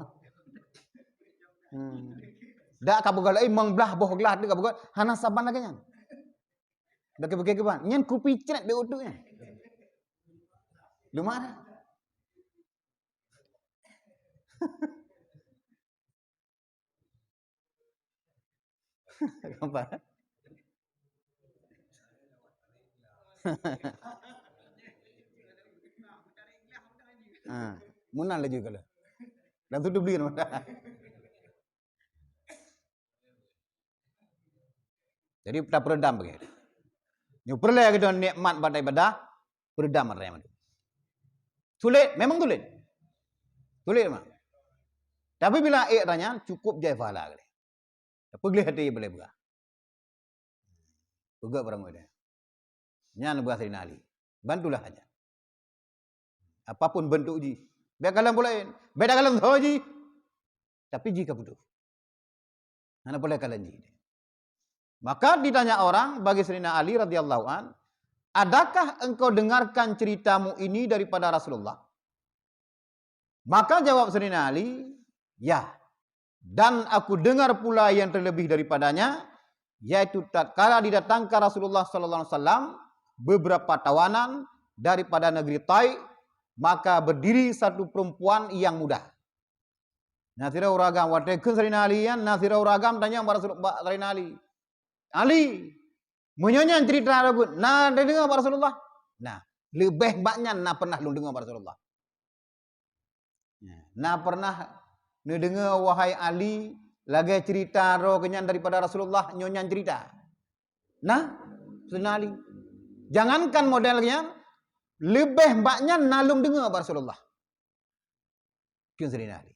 Dak kabul ai mang belah boh gelas tu kabul. Hana saban lagi nyan. Dak ke ban. Nyan kopi cret BO tu nya. Lu mana? Apa? Munal lagi kalau. Dan tutup beli kan. Jadi kita peredam begitu. Nyu perle kita nikmat pada ibadah, peredam mereka itu. Sulit, memang sulit. Sulit memang. Tapi bila tanya cukup jai pahala kali. Pergi hati boleh buka. Buka barang muda. Nyan buat Sayyidina Ali. Bantulah aja. Apapun bentuk ji. Biar kalian boleh. Beda kalian tahu ji. Tapi jika butuh. Mana boleh kalian ji. Maka ditanya orang bagi Sayyidina Ali radhiyallahu an, adakah engkau dengarkan ceritamu ini daripada Rasulullah? Maka jawab Sayyidina Ali, ya. Dan aku dengar pula yang terlebih daripadanya, yaitu tatkala didatangkan Rasulullah sallallahu alaihi wasallam beberapa tawanan daripada negeri Taif, maka berdiri satu perempuan yang muda. Nasira uragam watekun Sayyidina Ali yan, nasira uragam tanya kepada Sayyidina Ali. Ali, menyonya cerita Rasul. Nah, dia dengar kepada Rasulullah. Nah, lebih banyak nak pernah lu dengar kepada Rasulullah. Nah, pernah lu dengar wahai Ali lagi cerita roh kenyan daripada Rasulullah nyonya cerita. Nah, Sayyidina Ali. Jangankan modelnya, lebih banyak nalung dengar kepada Rasulullah. Kian Sayyidina Ali.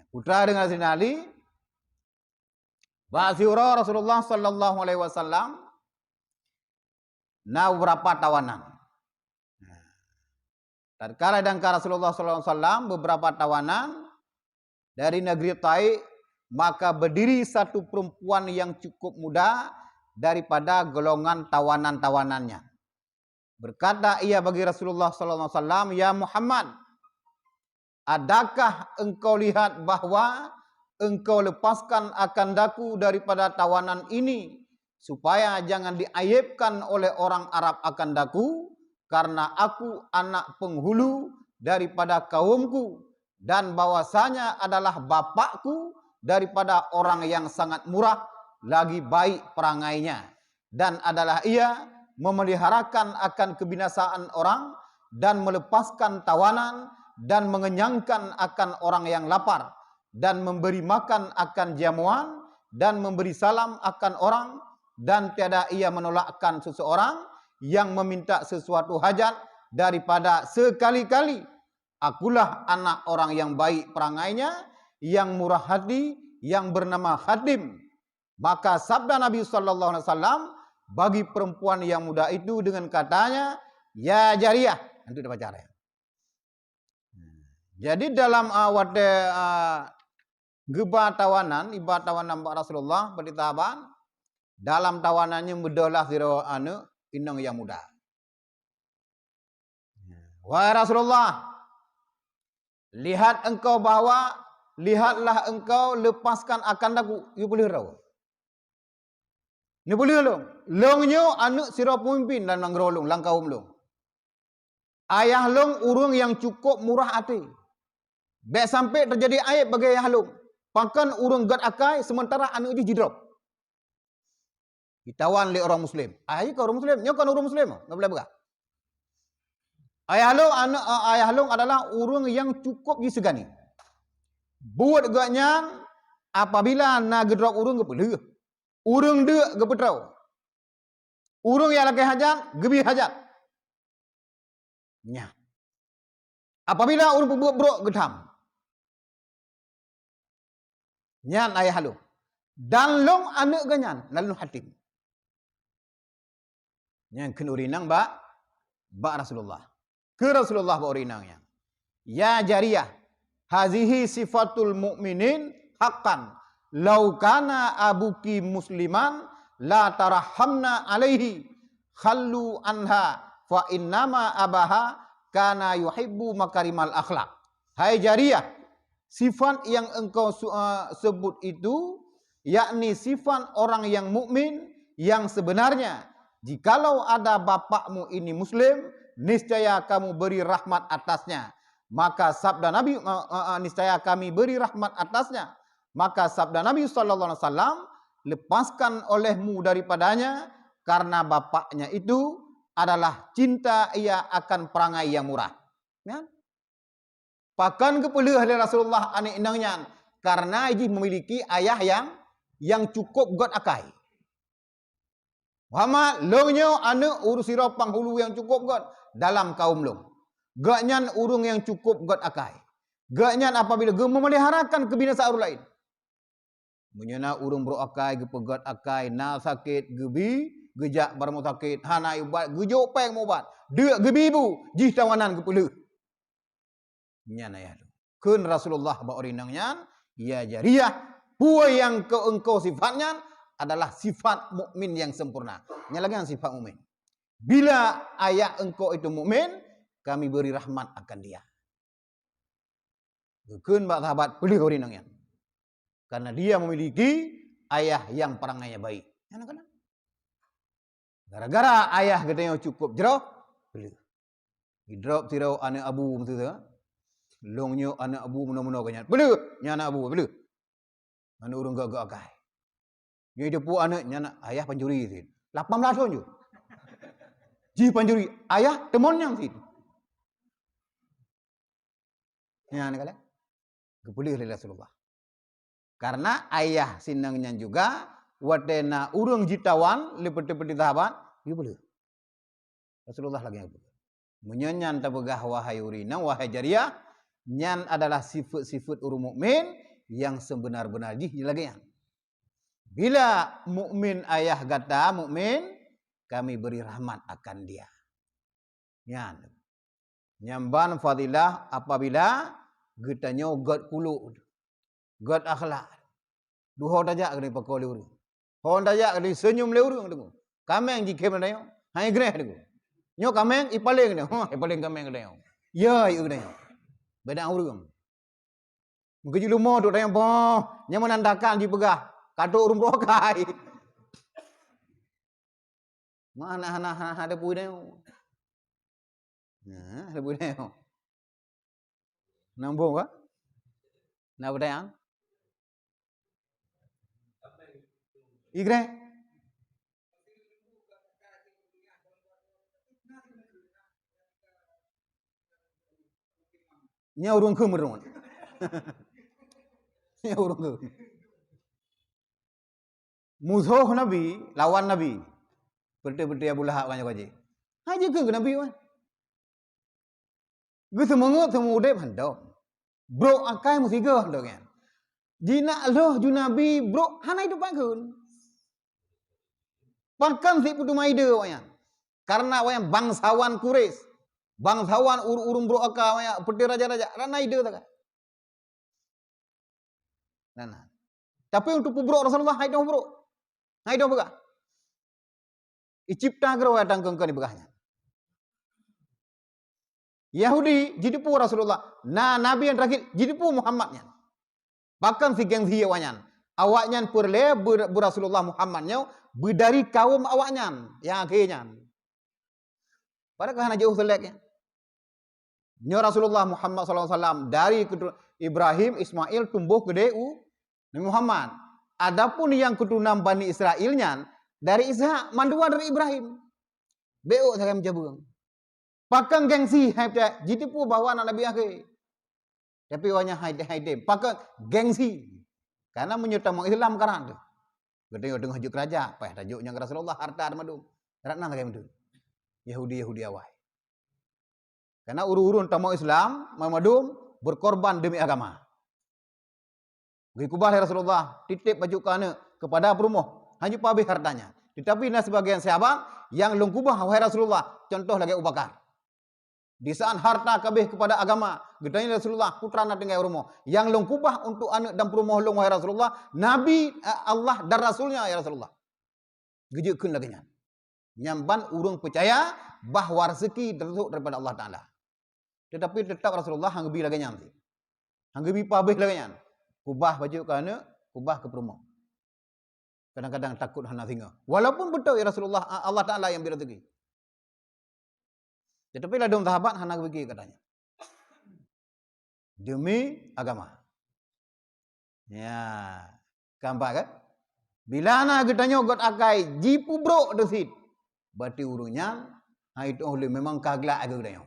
Putra dengan Sayyidina Ali. Ba'asyura Rasulullah sallallahu alaihi wasallam na beberapa tawanan. Tatkala dangka Rasulullah sallallahu alaihi wasallam beberapa tawanan dari negeri Taif, maka berdiri satu perempuan yang cukup muda daripada golongan tawanan-tawanannya. Berkata ia bagi Rasulullah sallallahu alaihi wasallam, "Ya Muhammad, adakah engkau lihat bahwa engkau lepaskan akan daku daripada tawanan ini supaya jangan diaibkan oleh orang Arab akan daku, karena aku anak penghulu daripada kaumku dan bahwasanya adalah bapakku daripada orang yang sangat murah lagi baik perangainya, dan adalah ia memeliharakan akan kebinasaan orang dan melepaskan tawanan dan mengenyangkan akan orang yang lapar, dan memberi makan akan jamuan dan memberi salam akan orang dan tiada ia menolakkan seseorang yang meminta sesuatu hajat daripada sekali-kali. Akulah anak orang yang baik perangainya, yang murah hati, yang bernama Hatim. Maka sabda Nabi sallallahu alaihi wasallam bagi perempuan yang muda itu dengan katanya, ya Jariyah. Itu dah baca ya. Jadi dalam gebah tawanan, ibarat tawanan Rasulullah beritaban, dalam tawanannya mudahlah sira inang yang muda. Wahai Rasulullah, lihat engkau bawa, lihatlah engkau lepaskan akan aku. You boleh tahu. Ni boleh long. Longnyo anak sira pemimpin dan mangrolong langkaum long. Ayah long urung yang cukup murah hati. Baik sampai terjadi aib bagi ayah long. Pakan urung gad akai sementara anak dia jidrop. Ditawan oleh orang Muslim. Ayah kau orang Muslim, nyo kan orang Muslim, enggak boleh buka. Ayah long adalah urung yang cukup disegani. Buat gaknya apabila nak gedrop urung ke boleh. Urung dia ke petrau. Urung yang lagi hajat, gebi hajat. Nya. Apabila urung beruk gedam. Nyan ayah long. Dan long anak ganyan, lalu Hatim. Yang kenurinang ba Rasulullah. Ke Rasulullah ba urinangnya. Ya Jariyah, hazihi sifatul mu'minin haqqan. Lau kana abuki musliman la tarahamna alaihi khallu anha fa innama abaha kana yuhibbu makarimal akhlak. Hai Jariyah, sifat yang engkau sebut itu yakni sifat orang yang mukmin yang sebenarnya. Jikalau ada bapakmu ini muslim, niscaya kamu beri rahmat atasnya. Maka sabda Nabi niscaya kami beri rahmat atasnya. Maka sabda Nabi sallallahu alaihi wasallam, lepaskan olehmu daripadanya karena bapaknya itu adalah cinta ia akan perangai yang murah. Ya? Pakan kepala oleh Rasulullah anak inangnya karena ia memiliki ayah yang cukup god akai. Muhammad longnyo anak urusira panghulu yang cukup god dalam kaum long. Gaknyan urung yang cukup god akai. Gaknyan apabila ge memeliharakan kebinasaan orang lain. Menyana urung bro akai, gepegat akai, na sakit, gebi, gejak barang sakit, hana ubat, gejok peng ubat. Dek gebi bu, jih tawanan kepala. Nyana ya. Kun Rasulullah ba orinangnya, ya Jariyah, puai yang engkau sifatnya adalah sifat mukmin yang sempurna. Nya lagi yang sifat mukmin. Bila ayah engkau itu mukmin, kami beri rahmat akan dia. Kun ba sahabat pilih orinangnya. Karena dia memiliki ayah yang perangainya baik. Gara-gara ayah katanya cukup jerok, beli. Hidrop tirau anak abu betul-betul. Longnyo anak abu mena-mena kanya. Beli, nya anak abu, beli. Anak urang gagak akai. Dia pu anak nya anak ayah panjuri sih. 18 tahun je. Ji panjuri, ayah temon yang sih. Nya anak kala. Kepulih oleh Rasulullah. Karena ayah sinangnya juga wadena urang jitawan lepet-lepet sahabat, dia boleh. Rasulullah lagi yang boleh. Menyanyan tabegah wahai urina, wahai Jariyah, nyan adalah sifat-sifat urung mukmin yang sebenar-benar jih lagi yang. Bila mukmin ayah kata mukmin, kami beri rahmat akan dia. Nyan. Nyamban fadilah apabila getanya god kulu. God akhlak. Duho dajak kena pakau le urang. Hon dajak kena senyum le urang dengu. Kameng ji kem dayo. Hai greh dengu. Nyo kameng ipaleng ne. Ipaleng kameng dayo. Ya iu dayo. Beda urang. Mungkin lumo duk dayo boh. Nya menandakan ji pegah. Katuk urang rokai. Mana ada pui dayo. Nah, ada pui dayo. Nambung ka? Nak berdayang? Igre? Nya urung ke merun. urung ke. Musuh Nabi, lawan Nabi. Betul-betul Abu Lahab kan je. Haji ke Nabi kan? Gue semangat semua udep handok. Bro akai musiga handok kan. Jina Allah ju Nabi bro hana hidup pangkeun. Bahkan si putu maida wayan. Karena wayan bangsawan Quraisy, bangsawan urung bro aka wayan peti raja-raja rana ide tak. Nana. Tapi untuk bro Rasulullah haidong bro. Haidong begah. Icipta gero datang ke begahnya. Yahudi jadi pu Rasulullah. Nah Nabi yang terakhir jadi pu Muhammadnya. Bahkan si geng hiawanyan. Awaknya perle Rasulullah Muhammadnya berdari kaum awaknya yang akhirnya. Padahal hanya jauh seleknya. Nyo Rasulullah Muhammad SAW dari Ibrahim, Ismail tumbuh ke Nabi Muhammad. Adapun yang keturunan Bani Israilnya dari Ishak, mandua dari Ibrahim. Beo saya menjabung. Pakang gengsi haipta jitipu bawa anak Nabi akhir. Tapi wanya haide. Pakang gengsi. Karena menyertai Islam karang tu. Gedeng hajuk raja, payah tajuknya Rasulullah harta madu. Ratna tak madu. Yahudi awai. Karena urun-urun tamu Islam, memadum berkorban demi agama. Gikubah Rasulullah titip baju kana kepada perumuh, hanya pabih hartanya. Tetapi na sebagian sahabat yang lungkubah wahai Rasulullah, contoh lagi Abu Bakar. Di saat harta kabeh kepada agama, gedanya Rasulullah putra na tinggal rumah. Yang lungkubah untuk anak dan perumuh long wahai Rasulullah, Nabi Allah dan Rasulnya ya Rasulullah. Gejekeun lagi nya. Nyamban urung percaya bahawa rezeki daripada Allah Ta'ala. Tetapi tetap Rasulullah hanggebi lagi nyam. Hanggebi pabeh lagi nyam. Kubah baju kana, kubah ke perumah. Kadang-kadang takut hana singa. Walaupun betul ya Rasulullah Allah Ta'ala yang beri rezeki. Tetapi lah dalam sahabat hana begini katanya. Demi agama. Ya, gambar kan? Bila na katanya got akai jipu bro desit. Berarti urungnya itu oleh memang kagla agak katanya.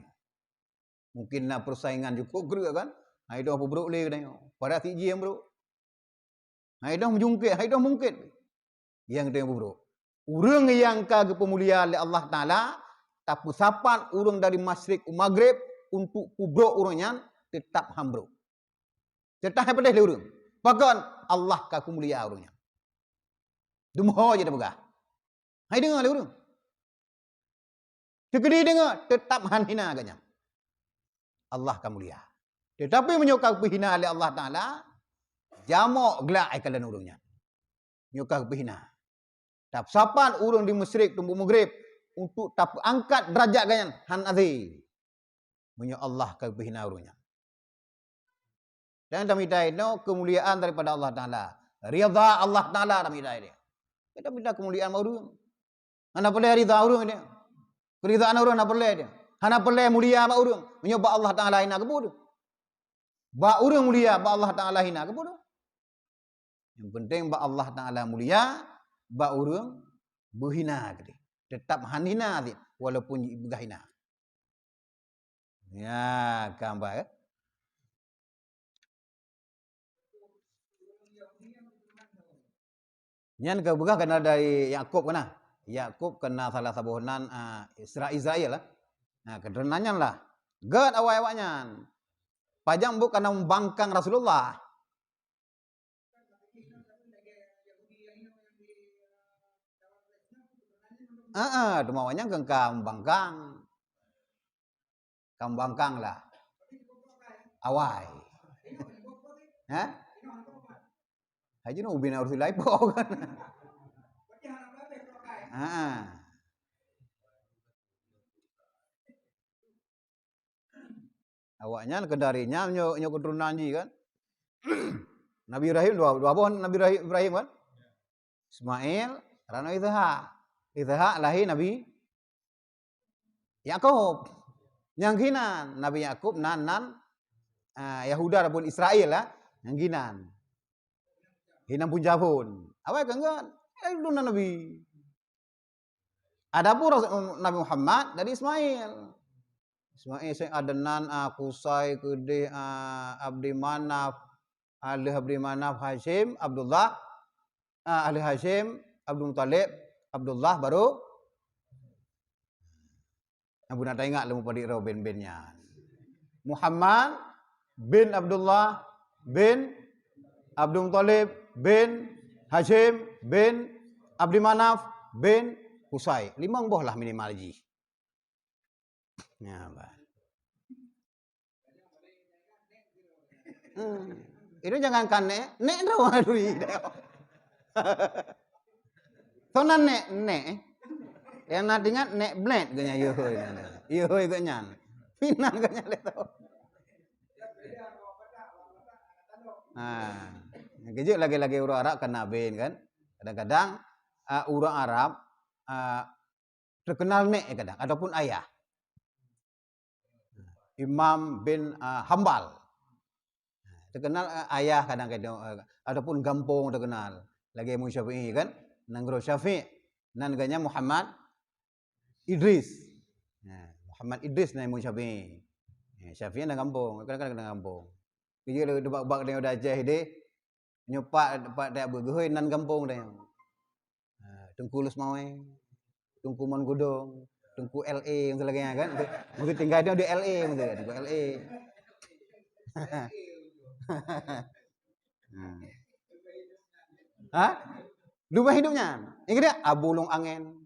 Mungkin na persaingan cukup gerak kan? Itu apa bro le katanya. Pada si yang bro. Itu menjungkit, itu mungkin. Yang katanya bro. Urung yang kagak pemuliaan oleh Allah Ta'ala tapi sapan urung dari Masyrik Maghrib untuk kubro urungnya tetap hambro. Tetap apa dah urung. Bahkan Allah kagak mulia urungnya. Dumho je dah begah. Hai dengar le urung. Sekedi dengar tetap hina agaknya. Allah kagak mulia. Tetapi menyokak berhina oleh Allah Ta'ala jamok gelak ikalan urungnya. Menyokak berhina. Tapi sapan urung di Masyrik tumbuh Maghrib untuk tap angkat derajat ganyan han azim. Menyo Allah ka berhina urungnya. Dan tamidai no kemuliaan daripada Allah Taala. Ridha Allah Taala tamidai dia. Kita minta kemuliaan urung. Hana boleh ridha urung dia. Keridhaan urung hana boleh dia. Hana boleh mulia ma urung. Menyo ba Allah Taala hina kebud. Ba urung mulia ba Allah Taala hina kebud. Yang penting ba Allah Taala mulia, ba urung berhina ke dia. Tetap hanina dia walaupun berhina. Ya, gambar. Nyan ke begah kena dari Yakub kena. Yakub kena salah sabunan Israel lah. Nah, kedenannya lah. Gad awak-awaknya. Pajang bu kena membangkang Rasulullah. Demawanya kengkam bangkang. Kambangkang lah. Awai. Hah? Haji no ubin harus dilaipo kan. Awaknya kendarinya nyo keturunan ji kan. Nabi Ibrahim dua pohon Nabi Ibrahim kan. Ismail, rano Ishak lahir Nabi Yakub. Yang ginan Nabi Yakub nan Yahuda ataupun Israel lah yang ginan. Hinam pun jabun. Awak kan itu Nabi. Adapun Nabi Muhammad dari Ismail. Ismail saya Adnan, Qusay, Kedih, Abdi Manaf, ahli Abdi Manaf Hashim Abdullah, ahli Hashim Abdul Muttalib Abdullah baru Abu nak ingat lemu pada ira bin-binnya. Muhammad bin Abdullah bin Abdul Muttalib bin Hashim bin Abdi Manaf bin Qusay. 5 boh lah minimal ji. Ya, bah. Itu jangankan nek rawa dui dah. Sonan nek. Yang nadingan nek blend ganya yo hoi. Yo hoi ganyan. Pinan ganya le tau. Kejut lagi-lagi orang Arab kena bin kan. Kadang-kadang orang Arab terkenal nek kadang ataupun ayah. Imam bin Hambal. Terkenal ayah kadang-kadang ataupun gampong terkenal. Lagi Imam Syafi'i kan. Nanggro Syafi'. Nan ganya Muhammad Idris. Muhammad Idris na Imam Syafi'i. Syafi'i na gampong. Kadang-kadang kena gampong. Dia le debak-bak dengan dajah dia. Nyopak dapat dak bergehoy nan gampong dah. Tengku Lus Mawai. Tengku Mon Godong. Tengku LA yang sebagainya kan. Mungkin tinggal dia di LA mungkin tengku LA. Rumah hidupnya. Yang kedua abulung angin.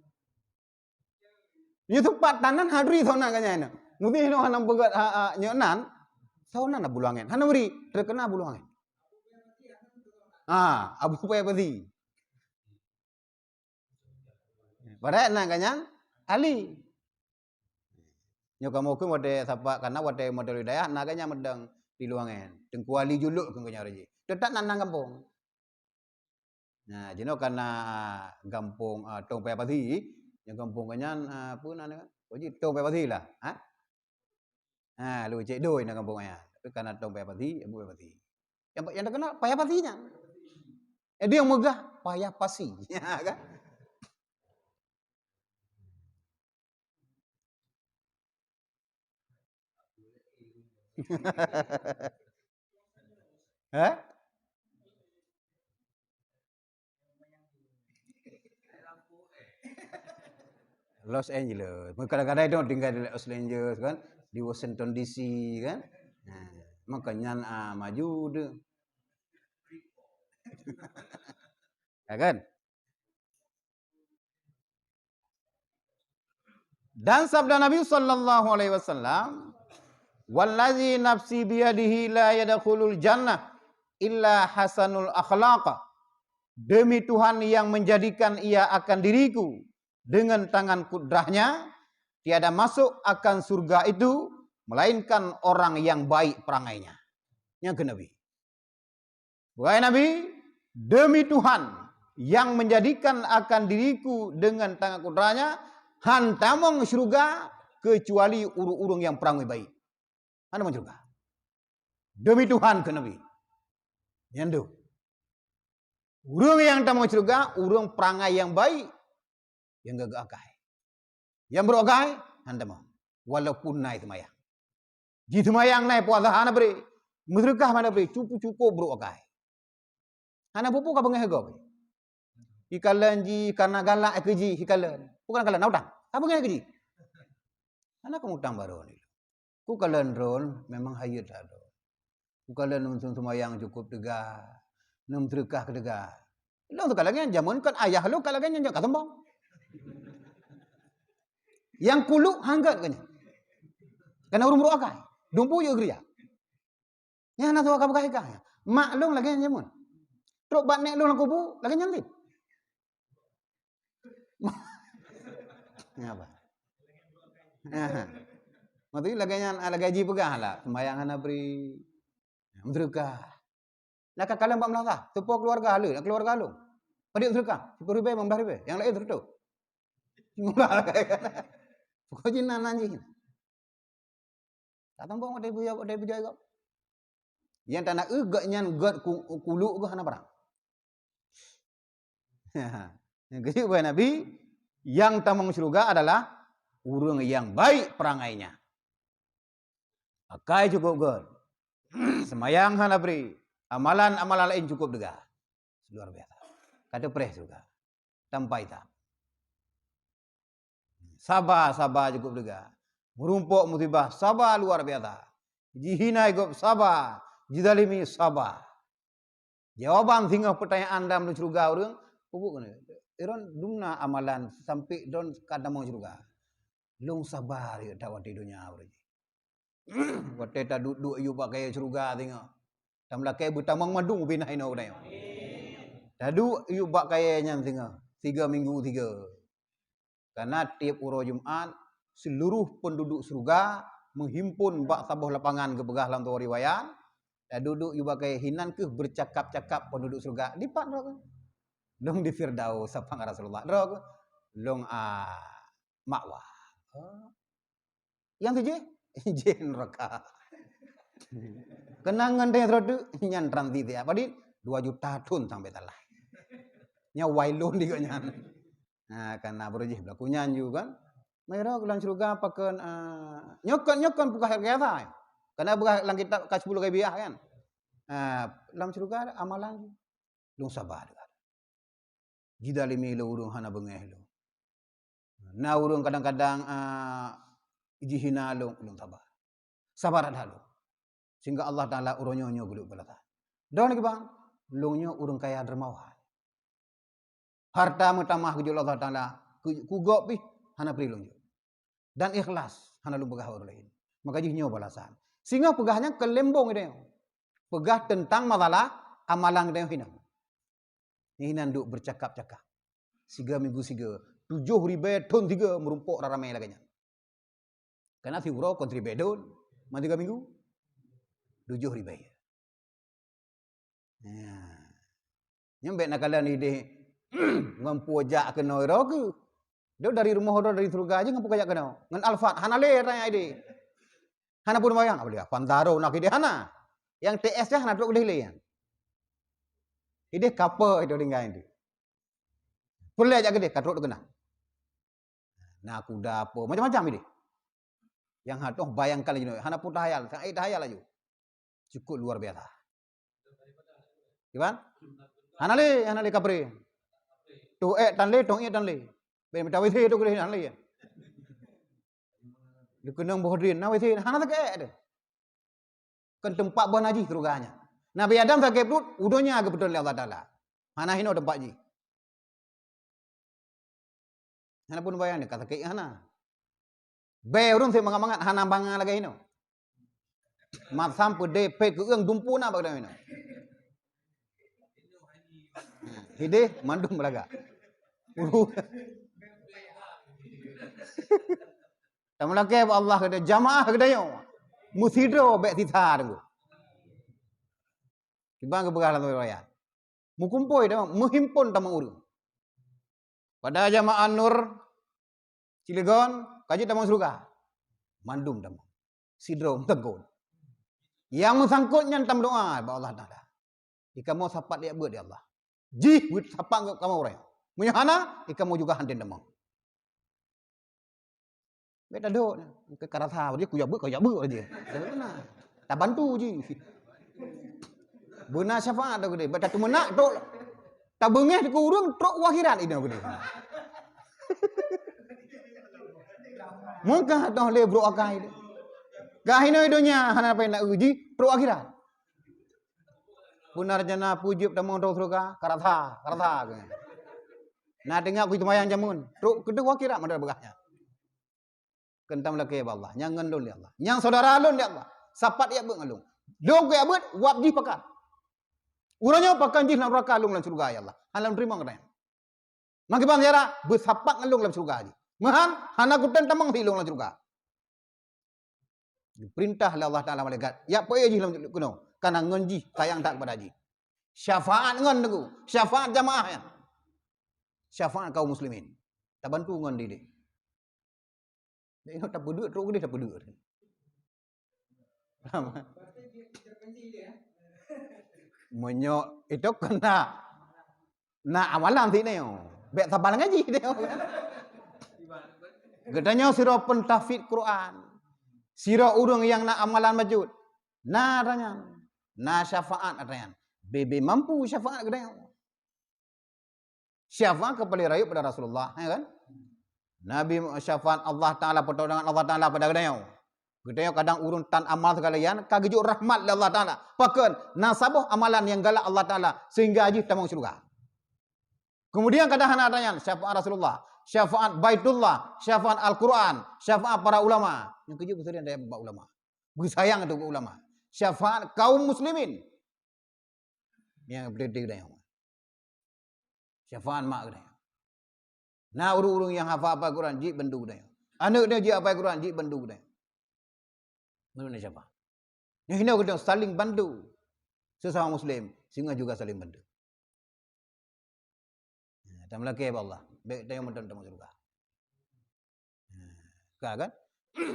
Nya tempat tanan hadri thona kanya. Mungkin no hanam begat nyonan. Thona na bulu angin. Hana beri terkena bulu angin. Abu Paya Pati. Pada nak kanya Ali. Nyo kamu ku mode sapa karena wade model hidayah naganya medang di luangan. Tengku Ali juluk kengnya reji. Tetap nanang kampung. Nah, jeno karena kampung Tong Paya Pati, yang kampung kanyan apa nana? Oji Tong Paya Pati lah, lu cek doi nak kampungnya. Tapi karena Tong Paya Pati, Abu Paya Pati. Yang terkenal Paya Patinya. Dia yang megah Paya Pasi, kan? Los Angeles. Kadang-kadang itu tinggal di Los Angeles kan, di Washington DC kan. Makanya maju deh. Ya kan? Dan sabda Nabi sallallahu alaihi wasallam, "Wallazi nafsi biyadihi la yadkhulul jannah illa hasanul akhlaq." Demi Tuhan yang menjadikan ia akan diriku dengan tangan kudrahnya, tiada masuk akan surga itu melainkan orang yang baik perangainya. Yang ke Nabi. Wahai Nabi, demi Tuhan yang menjadikan akan diriku dengan tangan kudrahnya, hantamong surga kecuali urung-urung yang perangai baik. Hantamong surga. Demi Tuhan ke Nabi. Nyandu. Urung yang tamong surga, urung perangai yang baik. Yang gagak akai. Yang berogai, hantamong. Walaupun naik semayang. Ji semayang naik puasa hana beri. Medrekah mana beri. Cukup-cukup berogai. Hana pupu ka bengah go. Hikalan ji karena galak ke ji hikalan. Bukan kalan nautang. Apa bengah ke ji? Hana kamu utang baru ni. Ku kalan ron memang hayat ada. Ku kalan nunsun semayang cukup tegah. Num terkah ke tegah. Lo tu kalangan jamun kan ayah lo kalangan yang jak katembang. Yang kuluk hanggat kan. Karena urung berogai. Dumpu yo geria. Nya na tu ka bekai ka. Mak long lagi jamun. Truk bat nek long lang kubu lagi nyantit. Ngapa? Mati lagi nyan lagi haji pegah lah. Sembayangan beri. Mendrekah. Nak kalam pak melata. Tupo keluarga halu, keluarga halu. Padik mendrekah. 10,000 15,000. Yang lain tertuk. Murah kan. Pokok jinan anjing. Tak tambang ada buja kau. Yang tanah egak nyan god kuluk ke hana barang. Yang kedua Nabi yang tamang surga adalah urang yang baik perangainya. Akai cukup god. Semayang hana beri. Amalan-amalan lain cukup juga. Luar biasa. Kata preh juga. Tanpa hitam. Sabar cukup juga. Merumpuk musibah, sabar luar biasa. Jihina ikut sabar. Jidalimi sabar. Jawaban tinggal pertanyaan dalam surga orang. Pupuk ni. Iron dumna amalan sampai don kadang mau surga. Long sabar ya tawat dunia orang. Waktu ta duduk you pakai surga tengok. Tamlah kai butamang madung binah ino orang. Tadu you pakai nya tengok. 3 minggu 3. Karena tiap uro Jumat seluruh penduduk surga menghimpun bak sabuh lapangan ke begah dalam tu riwayat. Dan duduk you pakai hinan ke bercakap-cakap penduduk surga. Lipat ro. Long di Firdaus sapang Rasulullah. Ro. Long makwa. Yang tu je jen neraka. Kenangan dia rodu nyan transi dia. Padi 2 juta tun sampai talah. Nya wailun digo nyan. Nah, karena berujih berlakunya juga kan. Mereka bulan surga pakai nyokon buka harga. Karena buka lang kita kas 10 rupiah kan. Dalam surga amalan lu sabar. Jidalimi lu urung hana bengeh lu. Na urung kadang-kadang ijihina lu sabar. Sabar dah lu. Sehingga Allah Taala uronyo gulu balata. Don lagi bang, lungnya urung kaya dermawan. Harta mutamah kujul Allah Ta'ala. Kugok pi, hana prilung. Dan ikhlas, hana lu pegah orang lain. Maka jihnya balasan. Sehingga pegahnya kelembong dia. Pegah tentang masalah amalan dia hinam. Hinan duk bercakap-cakap. 3 minggu 3. 7,000 ton 3 merumpuk ramai lagi. Karena figuro kontribedon. 3 minggu. 7,000. Nyampe nakalan ni deh. Ngampu ajak kena ira ke. Dia dari rumah orang dari surga aja ngampu ajak kena. Ngan Alfat hanale tanya ide. Hana pun bayang apa dia? Pantaro nak ide hana. Yang TS nya hana duk leh yang. Ide kapa itu tinggal ide. Boleh ajak gede katruk kena. Nah kuda apa macam-macam ide. Yang hatoh bayangkan lagi hana pun tahayal, sang tahayal aja. Cukup luar biasa. Iban? Hanale kapre. Tu tan le tong tan le. Be mata wei tu kele han le. Lu kenang bohdrin na wei hana tak de. Kan tempat bon haji surganya. Nabi Adam tak keput udonya ke betul Allah Taala. Hana hino tempat ji. Hana pun bayang ni kata ke hana. Be urun se mangat hana banga lagi hino. Mat sampai de pe ke ung dumpu na bagda hino. Hide mandum belaga. Tamlah ke Allah kata jamaah kata yo. Musidro be tithar tu. Tibang ke begalan tu raya. Mukumpoi dah muhimpun tamang urang. Pada jamaah Nur Cilegon kaji tamang surga. Mandum tamang. Sidro tegon. Yang mesangkutnya tam doa ba Allah Taala. Jika mau sapat dia buat dia Allah. Ji wit sapat kamu orang. Munyahana ikamu juga hantin demang. Beta do ke karatha dia ku jabu aja. Benar. Tak bantu ji. Benar syafaat tu gede. Beta tu menak tok. Tak bengeh ku urang tok akhirat ini gede. Mungkin dah le bro akai. Gahina idonya hana apa nak uji tok akhirat. Benar jana pujib tamang tok surga karatha. Nah dengar aku itu mayang jamun. Tok kedua kira mana begahnya. Kentam laki Allah. Yang ngendul ya Allah. Yang saudara alun ya Allah. Sapat ya beng alung. Dog ya bet wabji pakat. Uranya pakan jih nak neraka alung dalam surga ya Allah. Halam terima katanya. Maki bang jara bersapat alung dalam surga aja. Mahan hana kutan tamang hilung dalam surga. Perintah Allah Taala malaikat. Ya apa aja dalam kuno. Karena ngenji sayang tak kepada haji. Syafaat ngan tu. Syafaat jamaah ya. Syafaat kaum muslimin. Tak bantu ngon dia. Dia tak berdua teruk dia tak berdua. Menyok itu kena amalan sini. Bek sabar ngaji dia. Gedanya sira pentafid Quran. Sira urang yang nak amalan majud. Na tanya. Na syafaat tanya. Bebe mampu syafaat kedai. Syafaat kepada rakyat pada Rasulullah, ya kan? Nabi syafaat Allah Taala pertolongan Allah Taala pada kedai. Kedai kadang urun tan amal sekalian, kagejuk rahmat Allah Taala. Pakan nasabah amalan yang galak Allah Taala sehingga haji tamang syurga. Kemudian kadang anak tanya syafaat Rasulullah, syafaat Baitullah, syafaat Al-Quran, syafaat para ulama. Yang kejuk betul dia bapak ulama. Bersayang itu ulama. Syafaat kaum muslimin. Yang berdiri kedai. Syafaat mak kedai. Nah urung-urung yang hafal apa Quran jik bendu kedai. Anak dia jik apa Quran jik bendu kedai. Menurut siapa? Yang hina kita saling bantu sesama muslim sehingga juga saling bantu. Tak melaki Allah. Baik dia mendan tamu surga. Kan?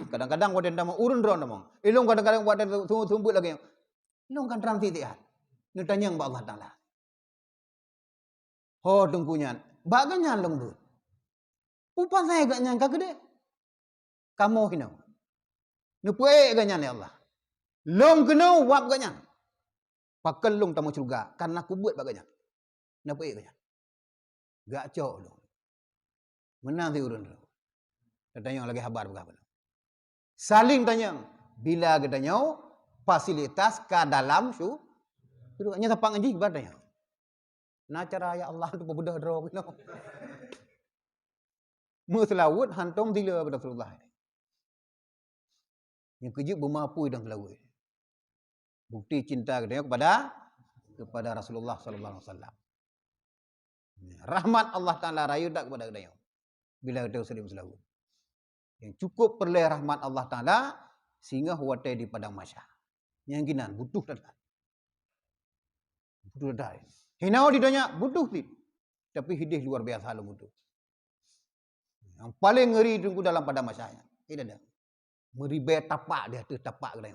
Kadang-kadang wadah tamu urun drone tamu. Ilung kadang-kadang wadah tumbuk lagi. Ilung kan terang titian. Ni tanya ba Allah Taala. Ho tungkunyan. Baganya long dut. Upan saya gak nyangka gede. Kamu hina. Nupuek ganyan ya Allah. Long kena wap ganyan. Pakal long tamu surga karena aku buat baganya. Nupuek ganyan. Gak cok long. Menang ti urun. Tanya lagi habar berapa. Saling tanya bila katanya fasilitas ke dalam su nya tapang anjing badanya. Na cara ya Allah tu bedah dro kena. Muslawut hantom dila pada Rasulullah. Yang kejuk bermampu dan selawat. Bukti cinta dia kepada Rasulullah sallallahu alaihi wasallam. Rahmat Allah Taala rayu dak kepada dia. Bila kita salim selawat. Yang cukup perleh rahmat Allah Taala sehingga huwatai di padang mahsyar. Yang kinan butuh dah. Butuh dah. Hinau ditanya butuh ti. Tapi hidih luar biasa lu butuh. Yang paling ngeri tunggu dalam padang mahsyar. Ini dah. Meribe tapak dia tu tapak kedai.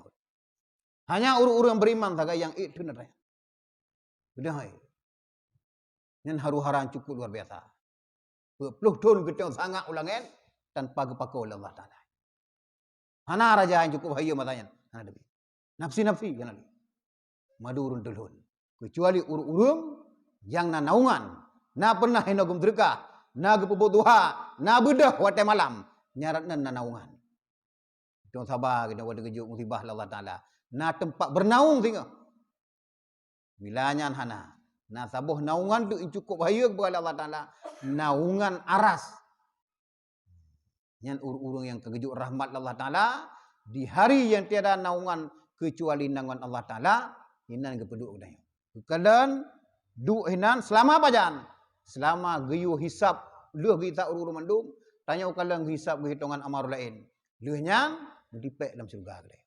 Hanya orang-orang beriman saja yang itu nak. Sudah hai. Yang haru-haran cukup luar biasa. 20 tahun kita sangat ulangan tanpa kepako oleh Allah Taala. Hana raja yang cukup hayu matanya. Hana debi. Nafsi-nafsi kan ali. Madurun dulun. Kecuali urung-urung yang na naungan, na pernah hinagum derkah, na gepubutuha, na bedah wate malam, nyaratna na naungan. Kita sabar kita wada kejuk musibah Allah Taala. Na tempat bernaung tinggal. Bilanya hana. Na sabuh naungan tu cukup bahaya kepada Allah Taala. Naungan aras. Yang urung-urung yang kegejuk rahmat Allah Taala di hari yang tiada naungan kecuali naungan Allah Taala, hinan kepeduk kedai. Kekalian du hinan selama pajan. Selama geyu hisap leuh kita urung-urung mandum, tanya kalian hisap hitungan amal lain. Leuhnya dipek dalam surga kedai.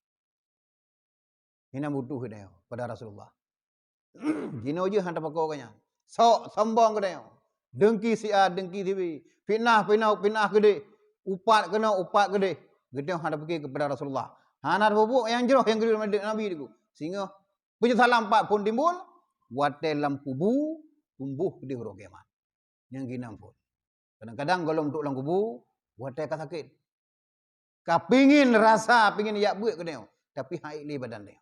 Hinan butuh kedai pada Rasulullah. Gino je hantar pakau kanya. Sok sombong kedai. Dengki sia dengki TV. Fitnah kedai. Upat kedai. Gedeh hantar pergi kepada Rasulullah. Hanar bubuk yang jeroh yang kedai Nabi itu. Sehingga penyesalan 4 pun timbul. Wate lam kubu tumbuh di huruf kiamat. Yang ginam pun. Kadang-kadang kalau untuk lam kubu wate ka sakit. Kapingin rasa pingin yak buat kedai. Tapi hak ili badan dia.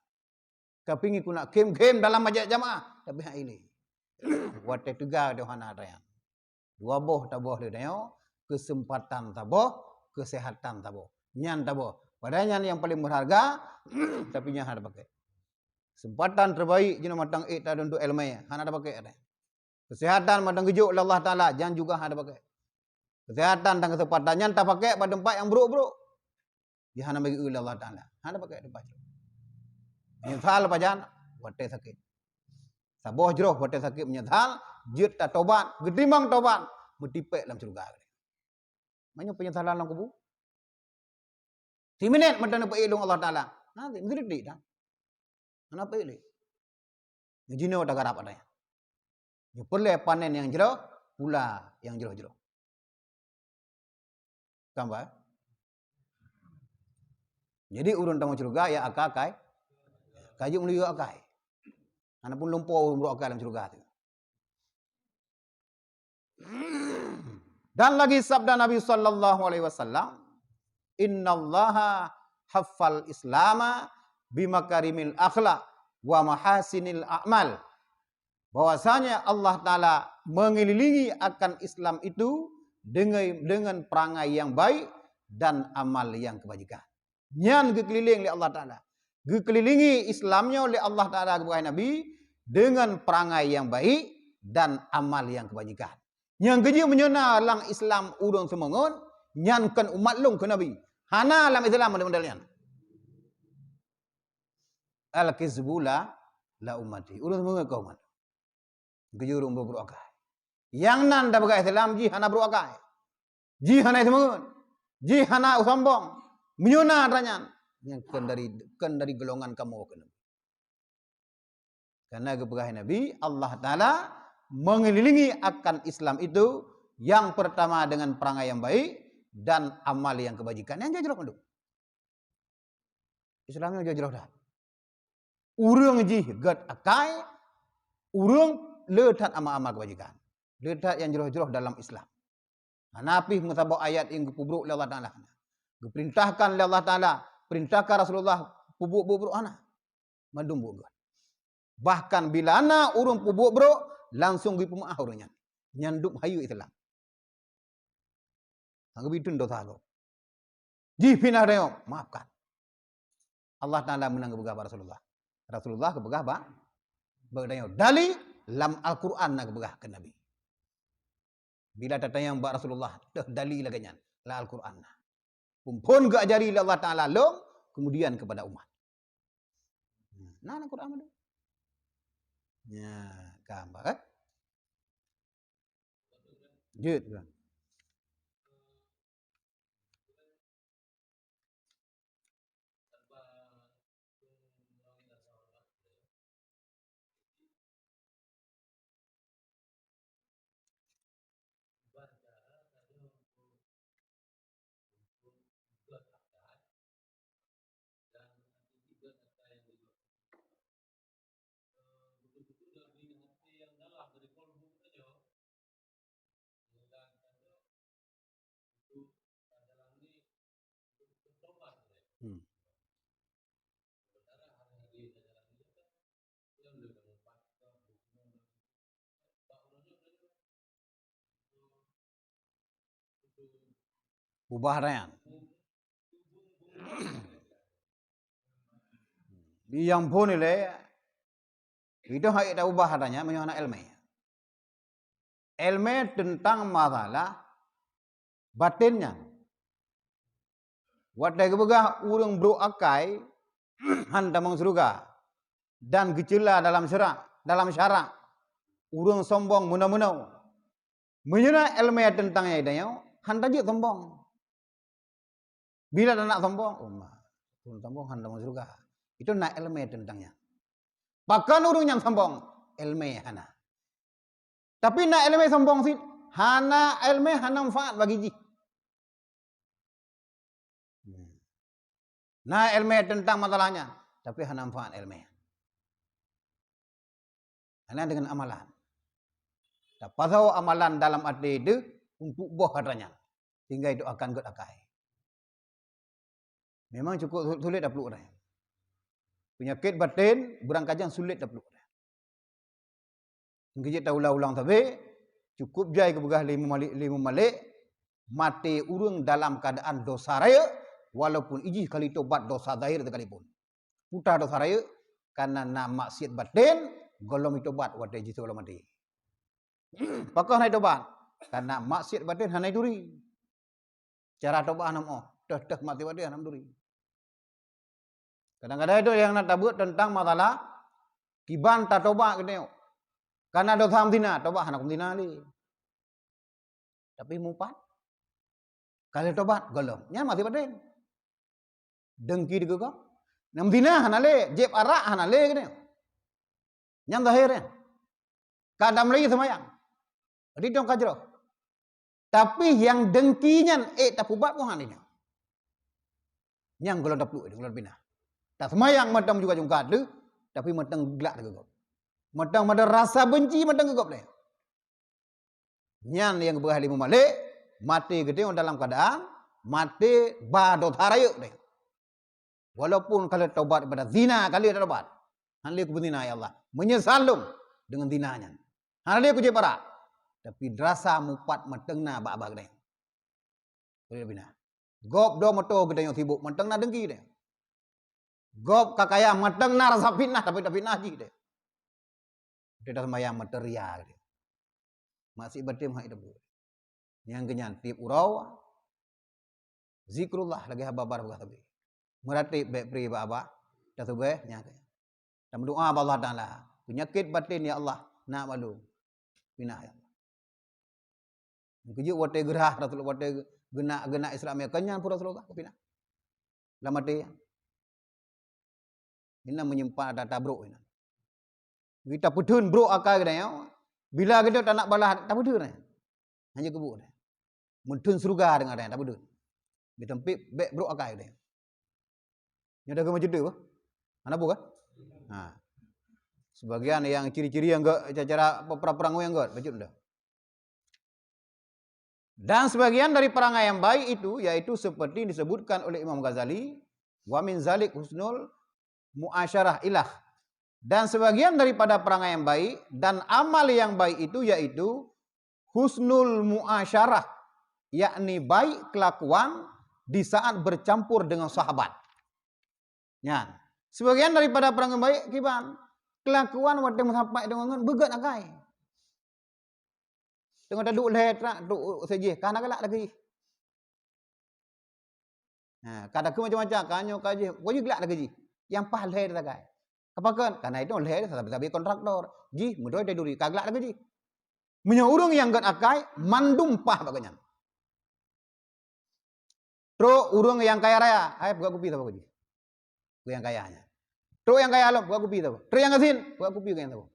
Kapingin ku nak kem-kem dalam majlis jamaah tapi hak ini. Wate tegar dia hana tayang. Dua boh taboh dia kesempatan taboh, kesehatan taboh. Nyan taboh. Padahal yang paling berharga tapi nyan ada pakai. Kesempatan terbaik jina matang ta untuk ilmu hana ada pakai ada. Kesehatan matang gejuk Allah Taala jangan juga ada pakai. Kesehatan dan kesempatan nyan tak pakai pada tempat yang buruk-buruk. Dia hana bagi Allah Taala. Hana pakai tempat. Menyesal pajan, wate sakit. Saboh jeroh wate sakit menyesal, jut tak tobat, gedimang tobat, metipek dalam surga. Banyak penyesalan dalam kubur. 10 minit madan apa ilung Allah Taala. Nanti mesti dah. Kenapa ini? Jino tak garap ada. Ya perlu panen yang jeroh, pula yang jeroh-jeroh. Gambar. Jadi urun tamu surga ya akakai. Kajuk menuju akai. Ana pun lumpur urung akai dalam surga tu. Dan lagi sabda Nabi sallallahu alaihi wasallam, "Innallaha haffal islama bimakarimil akhlaq wa mahasinil a'mal bahwasanya Allah Ta'ala mengelilingi akan Islam itu dengan perangai yang baik dan amal yang kebajikan. Nyan kekeliling oleh Allah Ta'ala. Dikelilingi Islamnya oleh Allah Ta'ala kepada Nabi dengan perangai yang baik dan amal yang kebajikan. Yang kerja menyena lang Islam urang semangat, nyankan umat long ke Nabi. Hana alam Islam model-modelnya. Al-kizbula la ummati. Urang semangat kau umat. Kerja urang beruakai. Yang nan dah berkai Islam ji hana beruakai. Ji hana semangat. Ji hana sombong. Menyena ranyan. Yang kan dari golongan kamu ke Nabi. Karena kepada Nabi Allah Ta'ala mengelilingi akan Islam itu yang pertama dengan perangai yang baik dan amal yang kebajikan. Yang jajrok itu. Islamnya jajrok dah. Urang ji gad akai, urang letat amal-amal kebajikan. Letat yang jroh-jroh dalam Islam. Nabi mutabak ayat yang kubruk oleh Allah Ta'ala. Diperintahkan oleh Allah Ta'ala, perintahkan Rasulullah pubuk-pubuk anak. Madum buat. Bahkan bila anak urang pubuk bro, langsung pergi pemaaf orangnya. Nyanduk hayu Islam. Anggap itu dosa lo. Ji pinah reo, maafkan. Allah Ta'ala menang kebegah Rasulullah. Rasulullah kebegah ba? Berdaya. Dali lam Al-Quran nak kebegah ke Nabi. Bila datang ba Rasulullah, dah dali lagi nyan. La Al-Quran. Kumpun ke ajari Allah Ta'ala long, kemudian kepada umat. Nah, Al-Quran ada. Ya, gambar kan? Jut kan? Ubah rayan. Yang pun ile itu hak dah ubah adanya menyana ilmu. Ilmu tentang masalah batinnya. Wadai kebegah urang bro akai hantamang surga dan gecela dalam syarak urang sombong munau-munau. Menyana ilmu tentangnya idanya handa je sombong. Bila dah nak sombong, sombong handa masuk surga. Itu nak ilmu tentangnya. Bahkan orang yang sombong, ilmu hana. Tapi nak ilmu sombong sih, hana ilmu hana manfaat bagi ji. Nak ilmu tentang masalahnya, tapi hana manfaat ilmu. Hana dengan amalan. Dapat tahu amalan dalam arti itu untuk buah katanya. Sehingga itu akan akai. Memang cukup sulit dah peluk orang. Penyakit batin, berangkajang sulit dah peluk orang. Kita ulang-ulang tapi, cukup jai kebegah lima malik, mati urang dalam keadaan dosa raya, walaupun iji kali tobat dosa zahir sekalipun. Putar dosa raya, karena nak maksiat batin, golong tobat wadai jitu kalau mati. Pakah naik tobat, karena maksiat batin hanai duri. Cara tobat hanam dah mati batin hanam duri. Kadang-kadang itu yang nak tabut tentang masalah kiban tak tobat kena. Karena dosa amtina, tobat anak amtina ni. Tapi mumpat. Kalau tobat golong, nya mati batin. Dengki di kau. Amtina hanale, jeb arak hanale kena. Yang zahir kan. Kadang lagi semayang. Jadi dong kajro. Tapi yang dengkinya tak pubat pun hananya. Yang golong tak peluk, golong pindah. Tak semayang matang juga jungkat tu, tapi matang gelak gegop. Matang ada rasa benci matang gegop le. Nyan yang berah lima malik, mati gede dalam keadaan mati badot harayuk le. Walaupun kalau taubat daripada zina kali ada taubat. Hanli ku zina ya Allah. Menyesal dong. dengan tinanya. Hana dia kuje para. Tapi rasa mupat matengna ba-ba gede. Boleh bina. Gop do moto gede yang sibuk matengna dengki deh. Gop kakaya matengna rasa fitnah tapi fitnah ji deh. Dia sembahyang materia gede. Masih bertim hak itu. Yang kenyan tiap urau zikrullah lagi hababar buka tabi. Meratib baik pri ba-ba. Dah tu be nya. Dan berdoa kepada Allah Taala. Penyakit batin ya Allah nak malu. Bina ya. Keju wate gerah Rasulullah wate gena Islam ya kenyan pura Rasulullah bina. Lama mati. Ini menyimpan data bro ini. Kita putun bro akal kita ya. Bila kita tak nak balas tak putun. Hanya kebuk. Mutun surga dengan dia tak putun. Kita tempik back bro akal kita. Ni ada ke macam tu apa? Mana bukan? Ha. Sebagian yang ciri-ciri yang enggak cara perang yang enggak baca dah. Dan sebagian dari perangai yang baik itu yaitu seperti disebutkan oleh Imam Ghazali, wa min zalik husnul muasyarah ilah. Dan sebagian daripada perangai yang baik dan amal yang baik itu yaitu husnul muasyarah, yakni baik kelakuan di saat bercampur dengan sahabat. Ya. Sebagian daripada perangai baik kiban kelakuan waktu sampai dengan begat akai. Tengok dah duk leher duk saja kan galak lagi. Ha, kada ke macam-macam kanyo kaje, wajib gelak lagi. Yang pah leher dah kai. Apakan? Karena itu leher sampai kontraktor. Ji, mudoi duri kaglak lagi ji. Menyo urang yang gat akai mandum pah baganya. Tro urang yang kaya raya, ai buka kopi tahu ji. Ku yang kayanya. Tro yang kaya alam buka kopi tahu. Tro yang asin buka kopi kan tahu.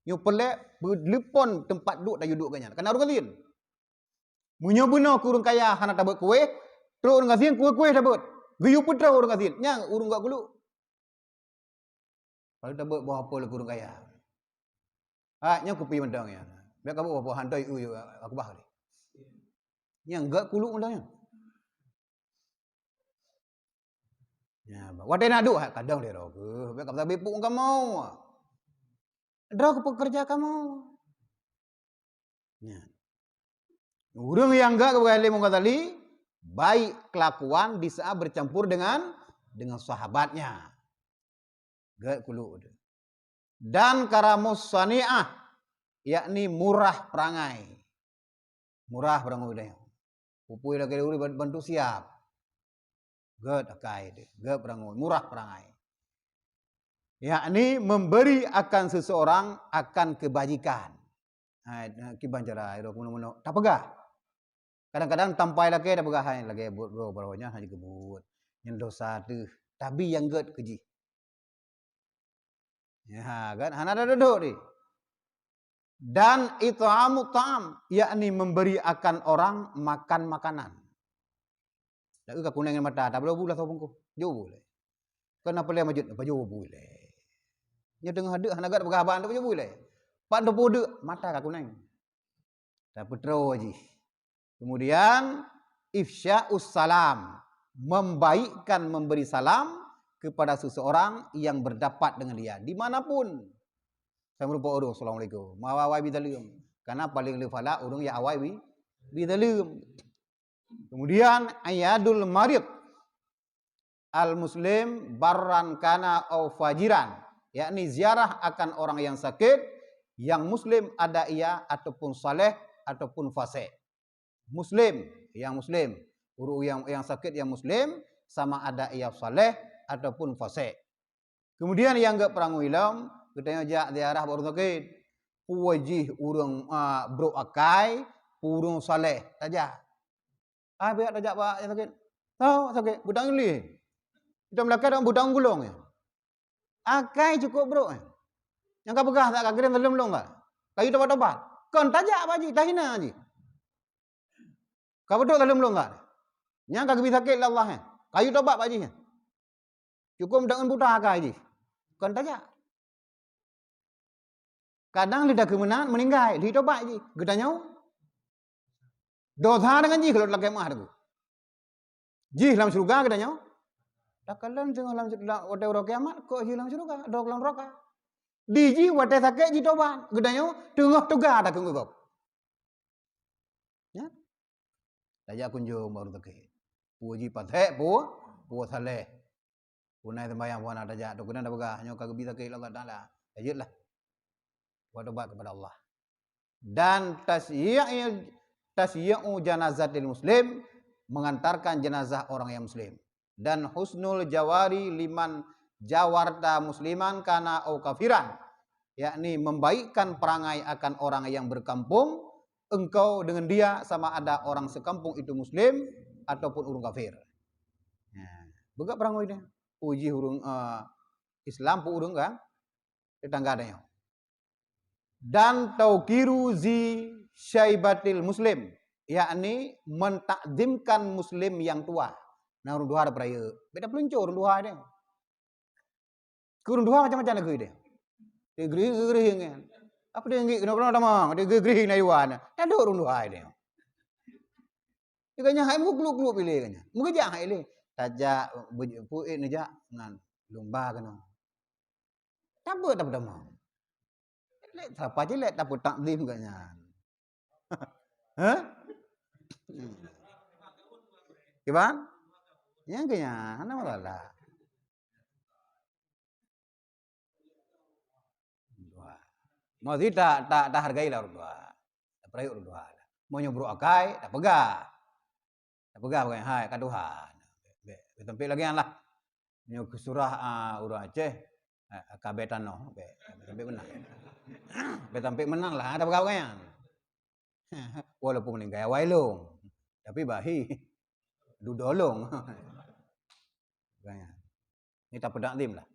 Nyo pelek berlepon tempat duduk dah duduk kanyan. Kana urang asin. Munyo beno kurang kaya hana tabut kue, tro urang asin kue tabut. Geyu putra urang asin. Nyang urang gak gulu. Kalau tabut buah apa kurang kaya. Ah nya kopi mendang ya. Biar kamu buah handai aku bah ni. Nyang gak gulu mendangnya. Ya, wadah nak duk kadang dia ro ke. Biar kamu bepuk kamu. Draw ke pekerja kamu. Ya. Urang yang enggak kepada Imam Ghazali baik kelakuan di saat bercampur dengan sahabatnya. Gak kulu. Dan karamus sani'ah yakni murah perangai. Murah perangai dia. Pupui lagi uri bantu siap. Gak akai dia. Gak perangai, murah perangai. Yakni memberi akan seseorang akan kebajikan. Kiban cara iro kuno-kuno tak pegah. Kadang-kadang tampai lagi dah pegah lagi bro barawanya hanya kebut. Yang dosa tu tapi yang ged keji. Ya kan hana ada duduk ni. Dan it'amu ta'am yakni memberi akan orang makan makanan. Tak ke kuning mata tak boleh bulah tau pungku. Jo boleh. Kenapa le majud apa jo boleh. Nya tengah ada hana gad bergaban tu boleh. Pak do pode mata ka kuning. Tak petro ji. Kemudian ifsya'us salam, membaikkan memberi salam kepada seseorang yang berdapat dengan dia dimanapun. Saya merupakan orang assalamualaikum. Mawawai bidalim. Karena paling lefala orang ya awai bidalim. Kemudian ayadul marid al muslim barran kana au fajiran. Yakni ziarah akan orang yang sakit, yang muslim ada ia ataupun saleh ataupun fasik. Muslim, yang muslim, guru yang sakit yang muslim sama ada ia saleh ataupun fasik. Kemudian yang enggak perang wilam, kita ajak ziarah baru sakit. Wajih urang bro akai, urang saleh tajak. Biar tajak pak yang sakit. Tahu sakit, budang ini. Kita melakukan budang gulung ya. Akai cukup bro. Yang kau pegah tak kira belum tak? Kayu tobat-tobat. Kon tajak apa ji? Tahina ji. Kau betul belum tak? Yang kau bisa sakit Allah. Kayu tobat apa ji? Cukup dengan buta akai ji. Kon tajak. Kadang lidah kemenangan meninggal. Di tobat ji. Gedanya. Dosa dengan ji kalau lagi mah tu. Ji dalam surga gedanya. Takalan jangan dalam hotel kiamat kok hilang surga, dok dalam neraka. Diji wate sakit ji toban. Gedanyo tengah toga tak kengugop. Ya. Tajak kunjung baru sakit. Puji patek pu saleh. Punai sembahyang puan ada tajak tu kena dah begah. Nyo kagak bisa ke Allah Taala. Tajutlah. Buat tobat kepada Allah. Dan tasyyi'u janazatil muslim, mengantarkan jenazah orang yang muslim. Dan husnul jawari liman jawarta musliman kana au kafiran, yakni membaikkan perangai akan orang yang berkampung engkau dengan dia sama ada orang sekampung itu muslim ataupun urung kafir. Begak perangai dia. Uji urung Islam pu urung kan tetangga dia. Dan tauqiru zi syaibatil muslim, yakni mentakdimkan muslim yang tua. Nah urung duha ada peraya. Beda peluncur urung duha dia. Kurung duha macam-macam negeri dia. Dia gerih-gerih kan. Apa dia ngik kena tamang, dia gerih na yuan. Tak ada urung duha dia. Dia kanya hai mu kluk-kluk pilih kanya. Mu kerja hai le. Tajak puit nejak ngan lumba kena. Tak apa tamang. Lek siapa je lek tak apa takdim kanya. Ha? Kiban? Yang kanya, ana masalah. Mau tak hargai lah orang tua. Tak perayuk orang tua. Mau nyobrok akai, tak pegah. Tak pegah pakai hai ka Tuhan. Be tempat lagi lah. Nyo surah urang Aceh kabetan no. Be tempat menang. Be tempat menang lah, tak pegah pakai. Walaupun meninggal wailung. Tapi bahi dudolong. Ini tak pedaklim lah.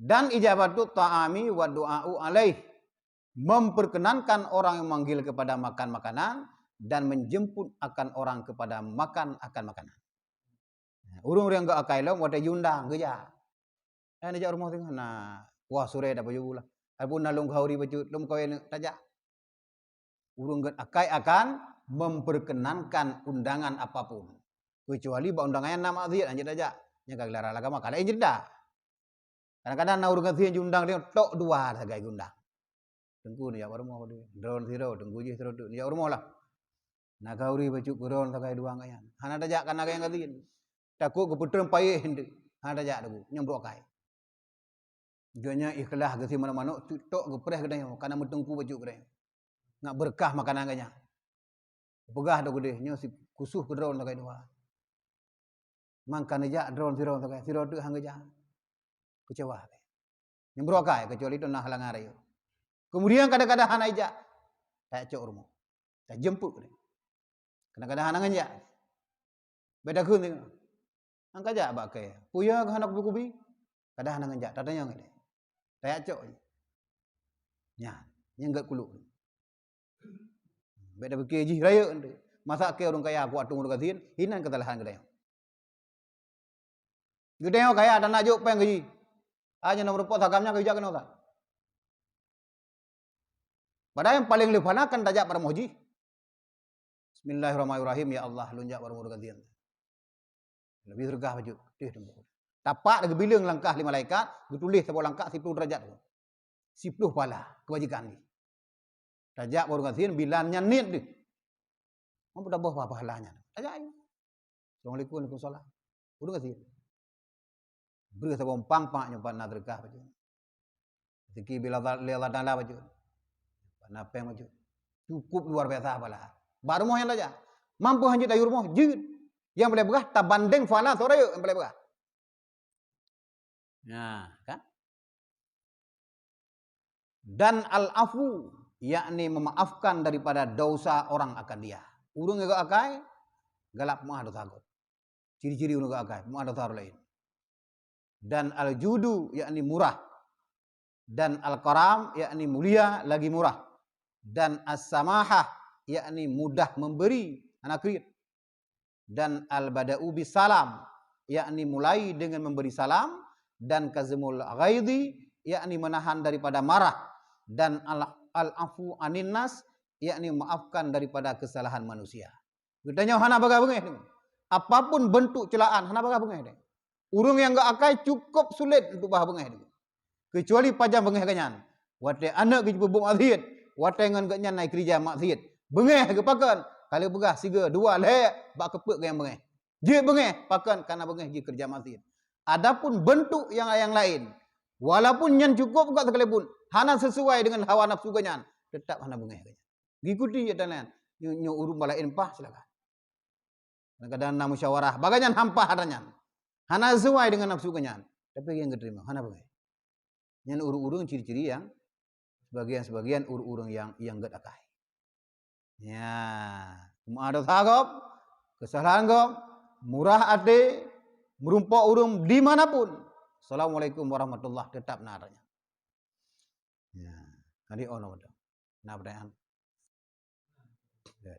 Dan ijabatu ta'ami wa du'a'u alaih, memperkenankan orang yang memanggil kepada makan makanan dan menjemput akan orang kepada makan akan makanan. Urung yang enggak akai long wada yundang geja. Najak rumah tengah nah wah sore dah baju lah. Alpun nalung khauri baju lum kowe tajak. Urung enggak akai akan memperkenankan undangan apapun. Kecuali ba undangannya nama aziat anjir tajak. Nya kagak lara agama kada injir dah. Kadang-kadang nak urang kasih undang dia tok dua sagai undang. Tengku ni ya rumah dia. Drone zero tengku je zero tu. Ya rumah lah. Nak kauri baju drone sagai dua ngayan. Hana tajak kan yang kasih. Takut keputusan payah hendak. Hana tajak tu nyembrok kai. Dianya ikhlas kasih mana-mana tok gepreh kedanya karena metengku baju kedanya. Nak berkah makanan kanya. Pegah dak gede nya si kusuh ke drone sagai dua. Mangkan aja drone zero sagai zero tu hang aja. Kecewa. Nyembrok kai kecuali itu nah halang hari. Kemudian kadang-kadang hana ija. Tak cok rumah. Tak jemput dia. Kadang-kadang hana nganja. Beda kun ni. Angka aja bakai. Puya ke hanak bukubi. Kadang hana nganja. Tatanya ngene. Tak cok. Nya, nyenggat kuluk. Beda bekeji raya ende. Masa ke orang kaya kuat tunggu dekat hinan kesalahan gedaya. Gedaya kaya dan najuk peng gaji. Aja nomor pot hakamnya kerja kena tak. Padahal yang paling lefanakan tajak pada muji. Bismillahirrahmanirrahim ya Allah lunjak pada murid gantian. Lebih regah baju. Tapak lagi bilang langkah 5 malaikat, ditulis sebuah langkah 10 derajat. 10 pala kebajikan ni. Tajak baru gantian bilannya nit ni. Mau dah apa pahalanya. Tajak ayo. Assalamualaikum warahmatullahi wabarakatuh. Udah gantian. Beri sabon pang-pang nyumpan nadrekah baju. Siki bila dala baju. Panapeng baju. Cukup luar biasa apalah. Baru mau yang aja. Mampu hanjut ayur mau jid. Yang boleh berah tak banding fala sore yang boleh berah. Nah, kan? Dan al-afu yakni memaafkan daripada dosa orang akan dia. Urung enggak akai galak mah dosa agut. Ciri-ciri urung enggak akai, mah dosa lain. Dan al-judu yakni murah. Dan al-karam yakni mulia lagi murah. Dan as-samahah yakni mudah memberi anak krit. Dan al-bada'u bisalam yakni mulai dengan memberi salam. Dan kazmul ghaidhi yakni menahan daripada marah. Dan al-afu anin nas yakni memaafkan daripada kesalahan manusia. Gedanya hana baga bengeh. Apapun bentuk celaan hana baga bengeh. Urung yang enggak akai cukup sulit untuk bah bengeh. Kecuali pajang bengeh kanyan. Wate anak ke bubuk maksiat. Wate ngan kanyan naik kerja maksiat. Bengeh ke pakan. Kalau begah siga dua leh bak kepek ke yang bengeh. Dia bengeh pakan karena bengeh dia kerja maksiat. Adapun bentuk yang lain, walaupun nyan cukup juga sekalipun, hana sesuai dengan hawa nafsu kanyan, tetap hana bengeh kanyan. Ngikuti ya dan lain. Nyo urung balain pah silakan. Kadang na musyawarah, baganyan hampah adanya. Hana sesuai dengan nafsu kanyan. Tapi yang keterima, hana bengeh. Nyan urung-urung ciri-ciri yang sebagian urung-urung yang gak akai. Ya, ada sagop, kesalahan gop, murah hati, merumpok urung dimanapun. Assalamualaikum warahmatullahi tetap naranya. Ya, tadi ono betul. Nah pertanyaan. Ya.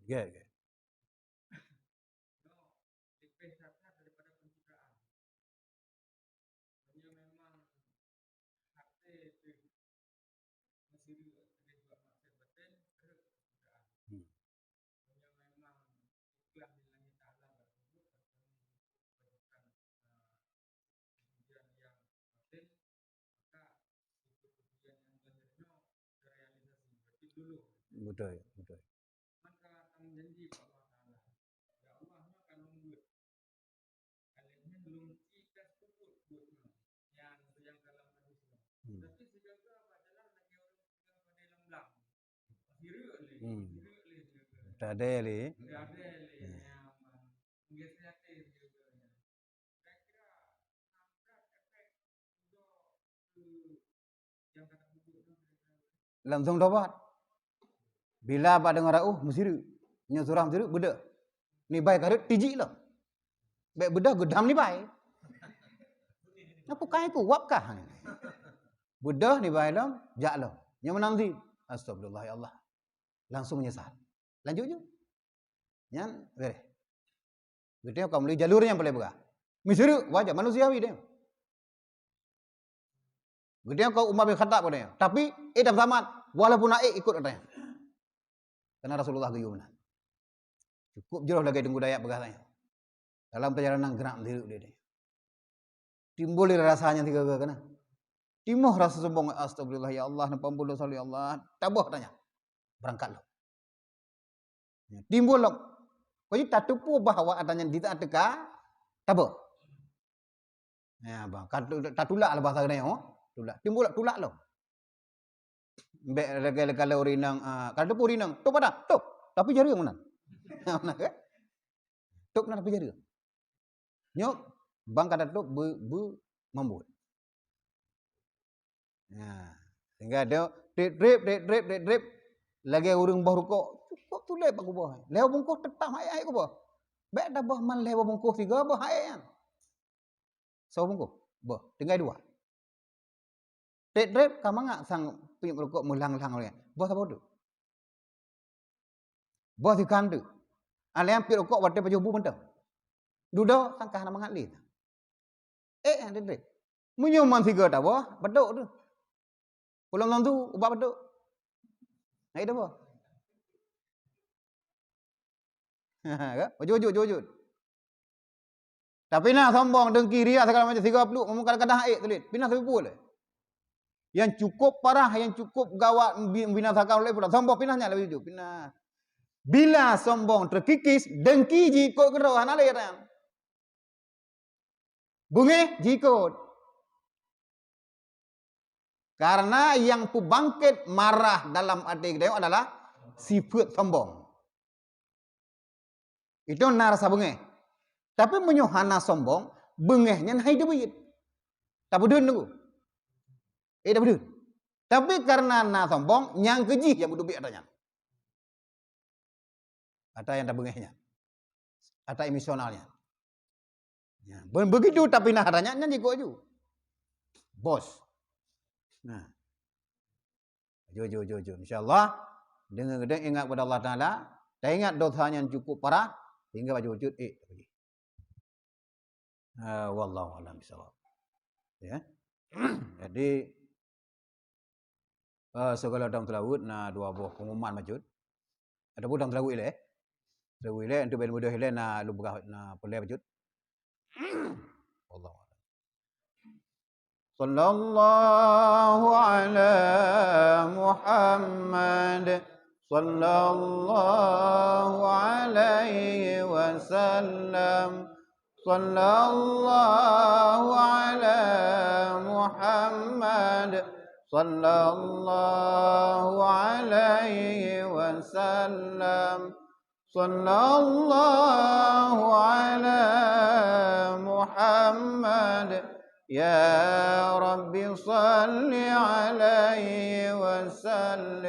Ya, ya. Betul, betul. Tadeli. Langsung dapat. Bila apa dengar mesiru. Nya surah mesiru beda. Ni baik karet tiji lah. Baik beda gedam ni baik. Apa kai ku wap kah? Beda ni baik lam, jak lam. Nya menanti. Astagfirullah ya Allah. Langsung menyesal. Lanjut je. Nyan beres. Gitu kau beli jalurnya boleh buka. Mesiru wajar manusiawi dia. Gitu kau Umar bin Khattab dia. Tapi dalam zaman walaupun naik ikut katanya. Karena Rasulullah guyunan. Cukup jauh lagi tunggu dayak berkatanya. Dalam perjalanan gerak mesiru dia. Timbul rasanya tiga kena. Timuh rasa sombong, astagfirullah ya Allah, nampampulah salli Allah. Tabuh tanya. Berangkatlah. Timbul lah. Kau tak tupu bahawa adanya di tak teka, tabuh. Ya bang, tak tulak lah bahasa kena tulak. Timbul lah, tulak lah. Mbak kalau urinang, kalau tupu urinang, tup ada, tup. Tapi jari mana? Mana ke? Tup nak tapi jari. Nyok, bang kata tup membuat. Ya, sehingga dia drip lagi urang bah rukuk cukup tu leh pak kubah. Lew bungkus tetap hai kubah. Baik dah bah man lew bungkus tiga bah hai kan. So bungkus. Bah, tinggal dua. Drip kamanga sang punya rukuk mulang-lang oleh. Bah apa tu? Bah dikan tu. Alian pi rukuk wate baju bu mentang. Dudo sangkah nama ngali. Drip. Menyuman tiga dah bah, beduk tu. Pulang tu ubah beduk. Naik dah apa? Wujud. Tapi nak sombong dengki ria segala macam 30 ngomong kadang-kadang aik tulis. Pindah sepupu le. Yang cukup parah, yang cukup gawat membinasakan oleh pula sombong pinahnya lebih jujur. Pindah. Bila sombong terkikis, dengki jikut kerauh hana le kan. Bunge jikut. Karena yang pembangkit marah dalam hati kita adalah sifat sombong. Itu narasa bengeh. Tapi menyuhana sombong, bengehnya naik duit. Tak bedun tu. Tak bedun. Tapi karena na sombong, yang keji yang berdubik adanya. Ada yang tak bengehnya. Ada emosionalnya. Ya. Begitu tapi nah adanya, nyanyi kok ju. Bos. Nah, jujur. InsyaAllah, dengan ingat kepada Allah Ta'ala, dan ingat dosanya yang cukup parah, hingga baju wujud, wallahu a'lam bishawab. Ya. Jadi, Segala dalam telawud na dua buah pengumuman majud. Ada pun dalam telawud ile. Telawud ile untuk ben mudah ile na lubrah na boleh majud. Allah. Sallallahu ala Muhammad sallallahu alaihi wasallam. Sallallahu ala Muhammad sallallahu alaihi wasallam. Sallallahu ala Muhammad. Ya Rabbi salli alaihi wasallam.